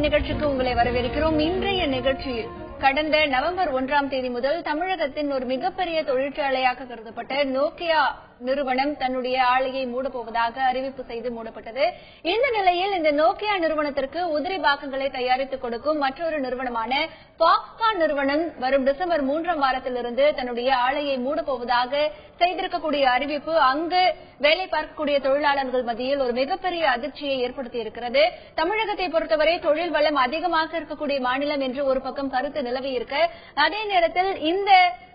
நிகழ்ச்சிக்கு உங்களை வரவேற்கிறோம். இன்றைய நிகழ்ச்சியில் கடந்த நவம்பர் 1ஆம் தேதி முதல் தமிழகத்தின் ஒரு மிகப்பெரிய தொழிற்சாலையாக கருதப்பட்ட நோக்கியா நிறுவனம் தன்னுடைய ஆலையை மூடப்போவதாக அறிவிப்பு செய்து மூடப்பட்டது. இந்த நிலையில் இந்த நோக்கியா நிறுவனத்திற்கு உதிரி பாகங்களை தயாரித்துக் கொடுக்கும் மற்றொரு நிறுவனமான பாக்ஸ்கான் நிறுவனம் வரும் டிசம்பர் 3ஆம் வாரத்திலிருந்து தன்னுடைய ஆலையை மூடப்போவதாக செய்திருக்கக்கூடிய அறிவிப்பு அங்கு வேலை பார்க்கக்கூடிய தொழிலாளர்கள் மத்தியில் ஒரு மிகப்பெரிய அதிர்ச்சியை ஏற்படுத்தி இருக்கிறது. தமிழகத்தை பொறுத்தவரை தொழில் வளம் அதிகமாக இருக்கக்கூடிய மாநிலம் என்று ஒரு பக்கம் கருத்து நிலவி இருக்க, அதே நேரத்தில் இந்த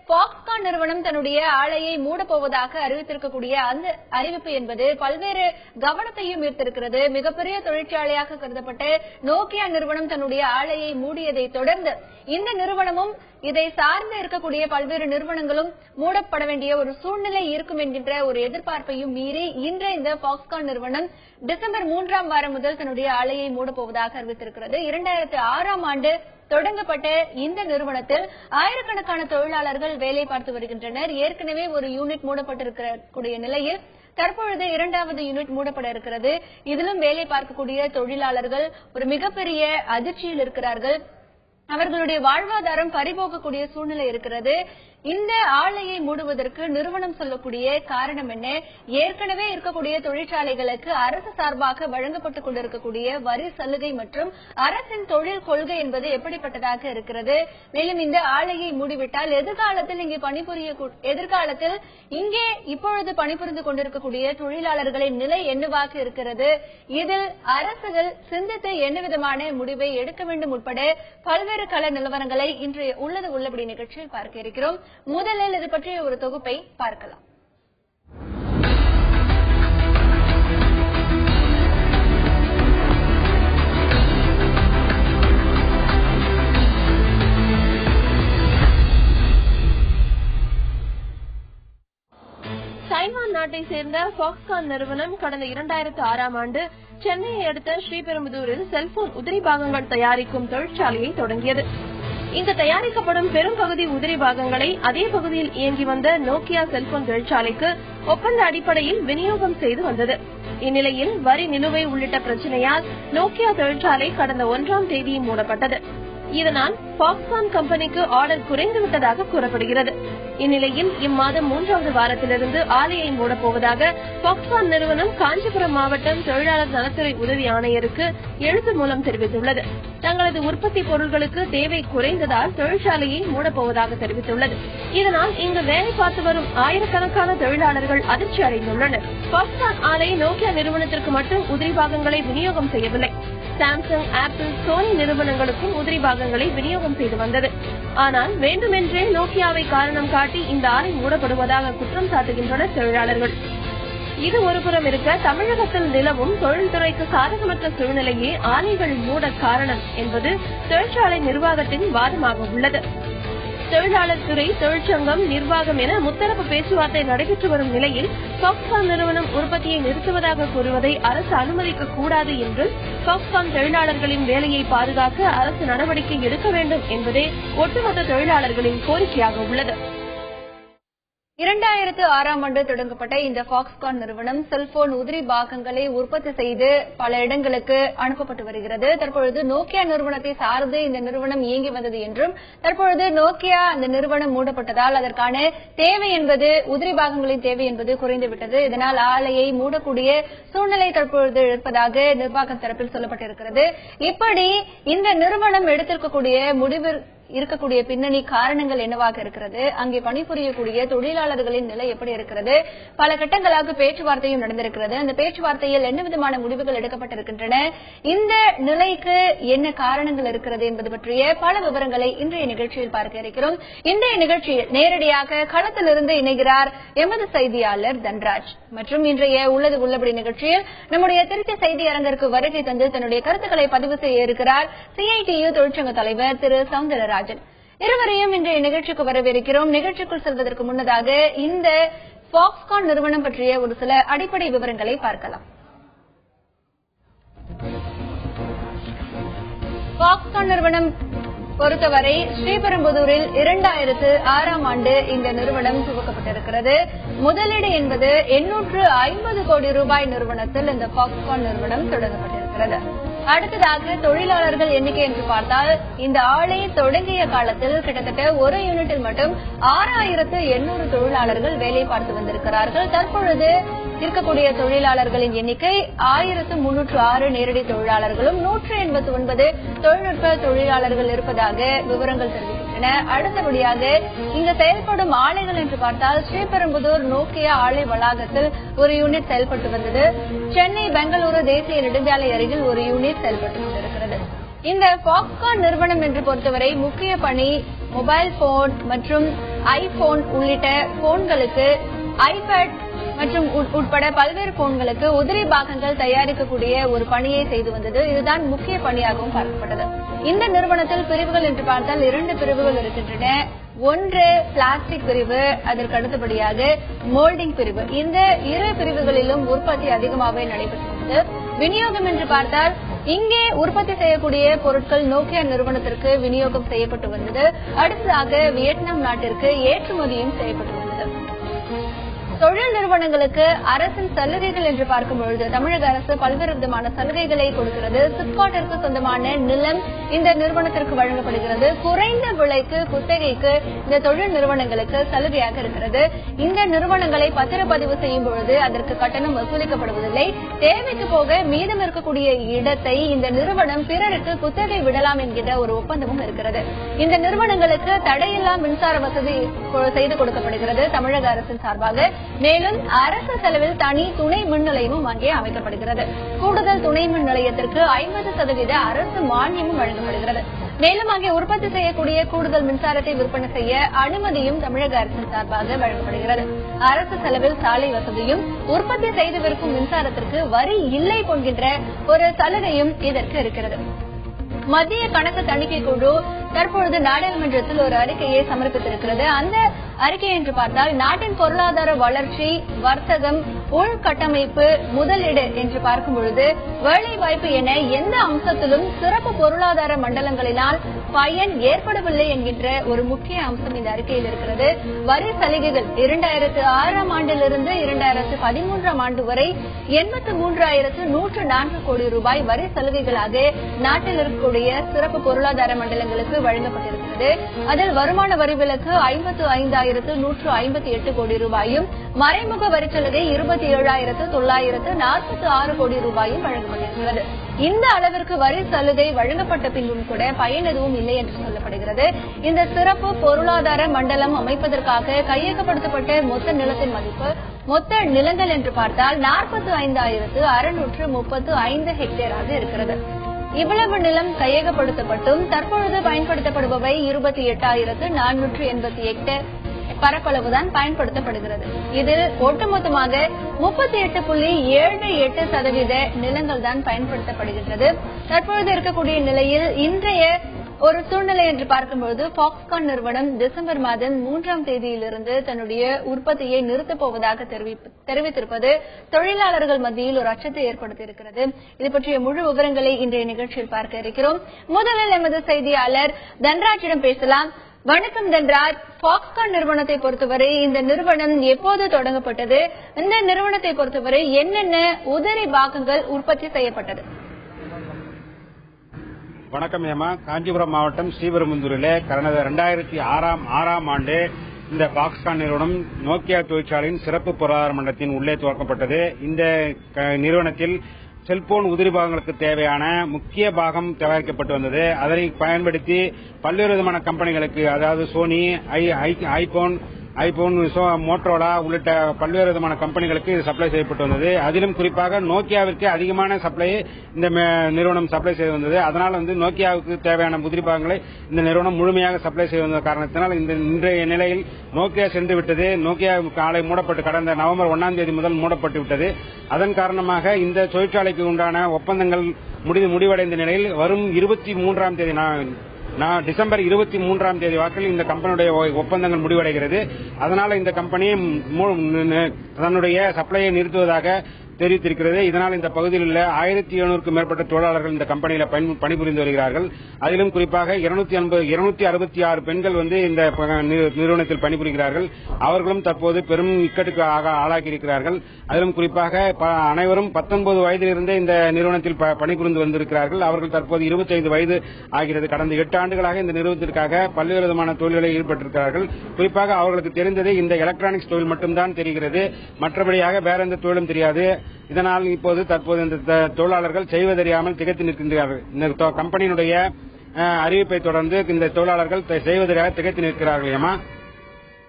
பாக்ஸ்கான் நிறுவனம் தன்னுடைய ஆலையை மூடப்போவதாக அறிவித்திருக்கக்கூடிய அந்த அறிவிப்பு என்பது பல்வேறு கவனத்தையும் ஈர்த்திருக்கிறது. மிகப்பெரிய தொழிற்சாலையாக கருதப்பட்ட நோக்கியா நிறுவனம் தன்னுடைய ஆலையை மூடியதை தொடர்ந்து இந்த நிறுவனமும் இதை சார்ந்து இருக்கக்கூடிய பல்வேறு நிறுவனங்களும் மூடப்பட வேண்டிய ஒரு சூழ்நிலை இருக்கும் என்கின்ற ஒரு எதிர்பார்ப்பையும் மீறி இன்று இந்த பாக்ஸ்கான் நிறுவனம் டிசம்பர் 3ஆம் வாரம் முதல் தன்னுடைய ஆலையை மூடப்போவதாக அறிவித்திருக்கிறது. 2006ஆம் ஆண்டு தொடங்கப்பட்ட இந்த நிறுவனத்தில் ஆயிரக்கணக்கான தொழிலாளர்கள் வேலை பார்த்து வருகின்றனர். ஏற்கனவே ஒரு யூனிட் மூடப்பட்டிருக்கக்கூடிய நிலையில் தற்பொழுது 2வது யூனிட் மூடப்பட இருக்கிறது. இதிலும் வேலை பார்க்கக்கூடிய தொழிலாளர்கள் ஒரு மிகப்பெரிய அதிர்ச்சியில் இருக்கிறார்கள். அவர்களுடைய வாழ்வாதாரம் பறிபோகக்கூடிய சூழ்நிலை இருக்கிறது. இந்த ஆலையை மூடுவதற்கு நிறுவனம் சொல்லக்கூடிய காரணம் என்ன? ஏற்கனவே இருக்கக்கூடிய தொழிற்சாலைகளுக்கு அரசு சார்பாக வழங்கப்பட்டுக் கொண்டிருக்கக்கூடிய வரி சலுகை மற்றும் அரசின் தொழில் கொள்கை என்பது எப்படிப்பட்டதாக இருக்கிறது? மேலும் இந்த ஆலையை மூடிவிட்டால் எதிர்காலத்தில் இங்கே இப்பொழுது பணிபுரிந்து கொண்டிருக்கக்கூடிய தொழிலாளர்களின் நிலை என்னவாக இருக்கிறது? இதில் அரசுகள் சிந்தித்து என்ன விதமான முடிவை எடுக்க வேண்டும் உட்பட பல்வேறு கள நிலவரங்களை இன்றைய உள்ளது உள்ளபடி நிகழ்ச்சியில் பார்க்க இருக்கிறோம். முதலில் இது பற்றிய ஒரு தொகுப்பை பார்க்கலாம். தைவான் நாட்டை சேர்ந்த பாக்ஸ்கான் நிறுவனம் கடந்த 2006ஆம் ஆண்டு சென்னையை அடுத்த ஸ்ரீபெரும்புதூரில் செல்போன் உதிரி பாகங்கள் தயாரிக்கும் தொழிற்சாலையை தொடங்கியது. இங்கு தயாரிக்கப்படும் பெரும் பகுதி உதிரி பாகங்களை அதே பகுதியில் இயங்கி வந்த நோக்கியா செல்போன் தொழிற்சாலைக்கு ஒப்பந்த அடிப்படையில் விநியோகம் செய்து வந்தது. இந்நிலையில் வரி நிலுவை உள்ளிட்ட பிரச்சனையால் நோக்கியா தொழிற்சாலை கடந்த 1ஆம் தேதி மூடப்பட்டது. இதனால் பாக்ஸ்கான் கம்பெனிக்கு ஆர்டர் குறைந்துவிட்டதாக கூறப்படுகிறது. இந்நிலையில் இம்மாதம் 3வது வாரத்திலிருந்து ஆலையை மூடப்போவதாக பாக்ஸ்கான் நிறுவனம் காஞ்சிபுரம் மாவட்டம் தொழிலாளர் நலத்துறை உதவி ஆணையருக்கு எழுத்து மூலம் தெரிவித்துள்ளது. தங்களது உற்பத்தி பொருட்களுக்கு தேவை குறைந்ததால் தொழிற்சாலையை மூடப்போவதாக தெரிவித்துள்ளது. இதனால் இங்கு வேலை பார்த்து வரும் ஆயிரக்கணக்கான தொழிலாளர்கள் அதிர்ச்சி அடைந்துள்ளனர். பாக்ஸ்கான் ஆலை நோக்கியா நிறுவனத்திற்கு மட்டும் உதிரி பாகங்களை விநியோகம் செய்யவில்லை. சாம்சங், ஆப்பிள், சோனி நிறுவனங்களுக்கும் உதிரி பாகங்களை விநியோகம் செய்து வந்தது. ஆனால் வேண்டுமென்றே நோக்கியாவை காரணம் காட்டி இந்த ஆலை மூடப்படுவதாக குற்றம் சாட்டுகின்றனர் தொழிலாளர்கள். இது ஒருபுறம் இருக்க, தமிழகத்தில் நிலவும் தொழில்துறைக்கு சாதகமற்ற சூழ்நிலையே ஆலைகள் மூட காரணம் என்பது தொழிற்சாலை நிர்வாகத்தின் வாதமாக உள்ளது. தொழிலாளர் துறை, தொழிற்சங்கம், நிர்வாகம் என முத்தரப்பு பேச்சுவார்த்தை நடைபெற்று வரும் நிலையில் பாக்ஸ்கான் நிறுவனம் உற்பத்தியை நிறுத்துவதாக கூறுவதை அரசு அனுமதிக்க கூடாது என்றும் பாக்ஸ்கான் தொழிலாளர்களின் வேலையை பாதுகாக்க அரசு நடவடிக்கை எடுக்க வேண்டும் என்பதே ஒட்டுமொத்த தொழிலாளர்களின் கோரிக்கையாக உள்ளது. 2006ஆம் ஆண்டு தொடங்கப்பட்ட இந்த பாக்ஸ்கான் நிறுவனம் செல்போன் உதிரி பாகங்களை உற்பத்தி செய்து பல இடங்களுக்கு அனுப்பப்பட்டு வருகிறது. தற்பொழுது நோக்கியா நிறுவனத்தை சார்ந்து இந்த நிறுவனம் இயங்கி வந்தது என்றும், தற்பொழுது நோக்கியா அந்த நிறுவனம் மூடப்பட்டதால் அதற்கான தேவை என்பது உதிரி பாகங்களின் தேவை என்பது குறைந்துவிட்டது. இதனால் ஆலையை மூடக்கூடிய சூழ்நிலை தற்பொழுது இருப்பதாக நிர்வாகம் தரப்பில் சொல்லப்பட்டிருக்கிறது. இப்படி இந்த நிறுவனம் எடுத்திருக்கக்கூடிய முடிவு இருக்கக்கூடிய பின்னணி காரணங்கள் என்னவாக இருக்கிறது? அங்கே பணிபுரியக்கூடிய தொழிலாளர்களின் நிலை எப்படி இருக்கிறது? பல கட்டங்களாக பேச்சுவார்த்தையும் நடந்திருக்கிறது. அந்த பேச்சுவார்த்தையில் என்ன விதமான முடிவுகள் எடுக்கப்பட்டிருக்கின்றன? இந்த நிலைக்கு என்ன காரணங்கள் இருக்கிறது என்பது பற்றிய பல விவரங்களை இன்றைய நிகழ்ச்சியில் பார்க்க இருக்கிறோம். இன்றைய நிகழ்ச்சியில் நேரடியாக களத்திலிருந்து இணைகிறார் எமது செய்தியாளர் தன்ராஜ். மற்றும் இன்றைய உள்ளது உள்ளபடி நிகழ்ச்சியில் நம்முடைய திருச்சி செய்தி அரங்கிற்கு வருகை தந்து தன்னுடைய கருத்துக்களை பதிவு செய்ய இருக்கிறார் CITU தொழிற்சங்க தலைவர் திரு சவுந்தரராஜன். இருவரையும் இன்றைய நிகழ்ச்சிக்கு வரவேற்கிறோம். நிகழ்ச்சிக்குள் செல்வதற்கு முன்னதாக இந்த பாக்ஸ்கான் நிறுவனம் பற்றிய ஒரு சில அடிப்படை விவரங்களை பார்க்கலாம். பாக்ஸ்கான் நிறுவனம் பொறுத்தவரை ஸ்ரீபெரும்புதூரில் 2006ஆம் ஆண்டு இந்த நிறுவனம் துவக்கப்பட்டிருக்கிறது. முதலீடு என்பது 850 கோடி ரூபாய் நிறுவனத்தில் இந்த பாக்ஸ்கான் நிறுவனம் தொடங்கப்பட்டிருக்கிறது. அடுத்ததாக தொழிலாளர்கள் எண்ணிக்கை என்று பார்த்தால் இந்த ஆலை தொடங்கிய காலத்தில் கிட்டத்தட்ட ஒரு யூனிட்டில் மட்டும் 6800 தொழிலாளர்கள் வேலை பார்த்து வந்திருக்கிறார்கள். தற்பொழுது இருக்கக்கூடிய தொழிலாளர்களின் எண்ணிக்கை 1306 நேரடி தொழிலாளர்களும் 189 தொழில்நுட்ப தொழிலாளர்கள் இருப்பதாக விவரங்கள் தெரிவிக்கின்றன. அடுத்தபடியாக இங்கு செயல்படும் ஆலைகள் என்று பார்த்தால் ஸ்ரீபெரும்புதூர் நோக்கியா ஆலை வளாகத்தில் ஒரு யூனிட் செயல்பட்டு வந்தது. சென்னை பெங்களூரு தேசிய நெடுஞ்சாலை அருகில் ஒரு யூனிட் செயல்பட்டு கொண்டிருக்கிறது. இந்த பாக்ஸ்கான் நிறுவனம் என்று பொறுத்தவரை முக்கிய பணி மொபைல் போன் மற்றும் ஐபோன் உள்ளிட்ட போன்களுக்கு, ஐபேட் மற்றும் உட்பட பல்வேறு போன்களுக்கு உதிரி பாகங்கள் தயாரிக்கக்கூடிய ஒரு பணியை செய்து வந்தது. இதுதான் முக்கிய பணியாகவும் பார்க்கப்பட்டது. இந்த நிறுவனத்தில் பிரிவுகள் என்று பார்த்தால் 2 பிரிவுகள் இருக்கின்றன. ஒன்று பிளாஸ்டிக் பிரிவு, அதற்கு அடுத்தபடியாக மோல்டிங் பிரிவு. இந்த 2 பிரிவுகளிலும் உற்பத்தி அதிகமாகவே நடைபெற்றது. விநியோகம் என்று பார்த்தால் இங்கே உற்பத்தி செய்யக்கூடிய பொருட்கள் நோக்கியா நிறுவனத்திற்கு விநியோகம் செய்யப்பட்டு வந்தது. அடுத்ததாக வியட்நாம் நாட்டிற்கு ஏற்றுமதியும் செய்யப்பட்டு வந்தது. தொழில் நிறுவனங்களுக்கு அரசின் சலுகைகள் என்று பார்க்கும் பொழுது தமிழக அரசு பல்வேறு விதமான சலுகைகளை கொடுக்கிறது. சிப்காட்டிற்கு சொந்தமான நிலம் இந்த நிறுவனத்திற்கு வழங்கப்படுகிறது. குறைந்த விலைக்கு குத்தகைக்கு இந்த தொழில் நிறுவனங்களுக்கு சலுகையாக இருக்கிறது. இந்த நிறுவனங்களை பத்திரப்பதிவு செய்யும் பொழுது அதற்கு கட்டணம் வசூலிக்கப்படுவதில்லை. தேவைக்கு போக மீதம் இருக்கக்கூடிய இடத்தை இந்த நிறுவனம் பிறருக்கு குத்தகை விடலாம் என்கின்ற ஒரு ஒப்பந்தமும் இருக்கிறது. இந்த நிறுவனங்களுக்கு தடையில்லா மின்சார வசதி செய்து கொடுக்கப்படுகிறது தமிழக அரசின் சார்பாக. மேலும் அரசு செலவில் தனி துணை மின் நிலையமும் அங்கே அமைக்கப்படுகிறது. கூடுதல் துணை மின் நிலையத்திற்கு 50% அரசு மானியமும் வழங்கப்படுகிறது. மேலும் அங்கே உற்பத்தி செய்யக்கூடிய கூடுதல் மின்சாரத்தை விற்பனை செய்ய அனுமதியும் தமிழக அரசின் சார்பாக வழங்கப்படுகிறது. அரசு செலவில் சாலை வசதியும் உற்பத்தி செய்து விற்கும் மின்சாரத்திற்கு வரி இல்லை போன்கின்ற ஒரு சலுகையும் இதற்கு இருக்கிறது. மத்திய கணக்கு தணிக்கை குழு தற்பொழுது நாடாளுமன்றத்தில் ஒரு அறிக்கையை சமர்ப்பித்திருக்கிறது. அந்த அறிக்கை என்று பார்த்தால் நாட்டின் பொருளாதார வளர்ச்சி, வர்த்தகம், உள்கட்டமைப்பு, முதலீடு என்று பார்க்கும் பொழுது வேலைவாய்ப்பு என எந்த அம்சத்திலும் சிறப்பு பொருளாதார மண்டலங்களினால் பயன் ஏற்படவில்லை என்கின்ற ஒரு முக்கிய அம்சம் இந்த அறிக்கையில் இருக்கிறது. வரி சலுகைகள் 2006ஆம் ஆண்டிலிருந்து 2013ஆம் ஆண்டு வரை 83,104 கோடி ரூபாய் வரி சலுகைகளாக நாட்டில் இருக்கக்கூடிய சிறப்பு பொருளாதார மண்டலங்களுக்கு வழங்கப்பட்டிருக்கிறது. அதில் வருமான வரி விலக்கு 55,158 கோடி ரூபாயும், மறைமுக வரிச்சலுகை 27,946 கோடி ரூபாயும் வழங்கப்பட்டிருக்கிறது. இந்த அளவிற்கு வரி சலுகை வழங்கப்பட்ட பின்பும் கூட பயன் எதுவும் இல்லை என்று சொல்லப்படுகிறது. இந்த சிறப்பு பொருளாதார மண்டலம் அமைப்பதற்காக கையகப்படுத்தப்பட்ட மொத்த நிலத்தின் மதிப்பு, மொத்த நிலங்கள் என்று பார்த்தால் 45,635 ஹெக்டேராக இருக்கிறது. இவ்வளவு நிலம் கையகப்படுத்தப்பட்டும் தற்பொழுது பயன்படுத்தப்படுபவை 28,480 ஹெக்டேர் பரப்பளவுதான் பயன்படுத்தப்படுகிறது. இதில் ஒட்டுமொத்தமாக 38.78% நிலங்கள் தான் பயன்படுத்தப்படுகின்றது. தற்பொழுது இருக்கக்கூடிய நிலையில் இன்றைய ஒரு சூழ்நிலை என்று பார்க்கும்போது பாக்ஸ்கான் நிறுவனம் டிசம்பர் மாதம் 3ஆம் தேதியிலிருந்து தன்னுடைய உற்பத்தியை நிறுத்தப் போவதாக தெரிவித்திருப்பது தொழிலாளர்கள் மத்தியில் ஒரு அச்சத்தை ஏற்படுத்தியிருக்கிறது. இது பற்றிய முழு விவரங்களை இன்றைய நிகழ்ச்சியில் பார்க்க இருக்கிறோம். முதலில் எமது செய்தியாளர் தன்ராஜிடம் பேசலாம். வணக்கம் தன்ராஜ். பாக்ஸ்கான் நிறுவனத்தை பொறுத்தவரை இந்த நிறுவனம் எப்போது தொடங்கப்பட்டது? இந்த நிறுவனத்தை பொறுத்தவரை என்னென்ன உதிரி பாகங்கள் உற்பத்தி செய்யப்பட்டது? வணக்கம் ஏமா. காஞ்சிபுரம் மாவட்டம் ஸ்ரீபெரும்புதூரிலே கடந்த 2006ஆம் ஆண்டு இந்த பாக்ஸ்கான் நிறுவனம் நோக்கியா தொழிற்சாலையின் சிறப்பு பொருளாதார மண்டலத்தின் உள்ளே துவக்கப்பட்டது. இந்த நிறுவனத்தில் செல்போன் உதிரி பாகங்களுக்கு தேவையான முக்கிய பாகம் தயாரிக்கப்பட்டு வந்தது. அதனை பயன்படுத்தி பல்வேறு விதமான கம்பெனிகளுக்கு, அதாவது சோனி, ஐபோன், மோட்டரோலா உள்ளிட்ட பல்வேறு விதமான கம்பெனிகளுக்கு இது சப்ளை செய்யப்பட்டு வந்தது. அதிலும் குறிப்பாக நோக்கியாவிற்கு அதிகமான சப்ளையை இந்த நிறுவனம் சப்ளை செய்து வந்தது. அதனால் நோக்கியாவுக்கு தேவையான உதிரி பாகங்களை இந்த நிறுவனம் முழுமையாக சப்ளை செய்து வந்த காரணத்தினால் இன்றைய நிலையில் நோக்கியா சென்று விட்டது. நோக்கியா ஆலை மூடப்பட்டு கடந்த நவம்பர் 1ஆம் தேதி முதல் மூடப்பட்டு விட்டது. அதன் காரணமாக இந்த தொழிற்சாலைக்கு உண்டான ஒப்பந்தங்கள் முடிவடைந்த நிலையில் வரும் 23ஆம் தேதி டிசம்பர் 23ஆம் தேதி வாக்கில் இந்த கம்பெனியுடைய ஒப்பந்தங்கள் முடிவடைகிறது. அதனால இந்த கம்பெனி தன்னுடைய சப்ளையை நிறுத்துவதாக தெரிவித்திருக்கிறது. இதனால் இந்த பகுதியில் உள்ள 1700க்கும் மேற்பட்ட தொழிலாளர்கள் இந்த கம்பெனியில் பணிபுரிந்து வருகிறார்கள். அதிலும் குறிப்பாக 266 பெண்கள் இந்த நிறுவனத்தில் பணிபுரிகிறார்கள். அவர்களும் தற்போது பெரும் இக்கட்டுக்கு ஆளாகியிருக்கிறார்கள். அதிலும் குறிப்பாக அனைவரும் 19 வயதிலிருந்தே இந்த நிறுவனத்தில் பணிபுரிந்து வந்திருக்கிறார்கள். அவர்கள் தற்போது 25 வயது ஆகிறது. கடந்த 8 ஆண்டுகளாக இந்த நிறுவனத்திற்காக பல்வேறு விதமான தொழில்களில் ஈடுபட்டிருக்கிறார்கள். குறிப்பாக அவர்களுக்கு தெரிந்தது இந்த எலக்ட்ரானிக்ஸ் தொழில் மட்டும்தான் தெரிகிறது. மற்றபடியாக வேற எந்த தொழிலும் தெரியாது. இதனால் தற்போது இந்த தொழிலாளர்கள் செய்வதறியாமல் திகைத்து நிற்கின்றார்கள். இந்த கம்பெனியினுடைய அறிவிப்பை தொடர்ந்து இந்த தொழிலாளர்கள் செய்வதறியாக திகைத்து நிற்கிறார்கள். ஏமா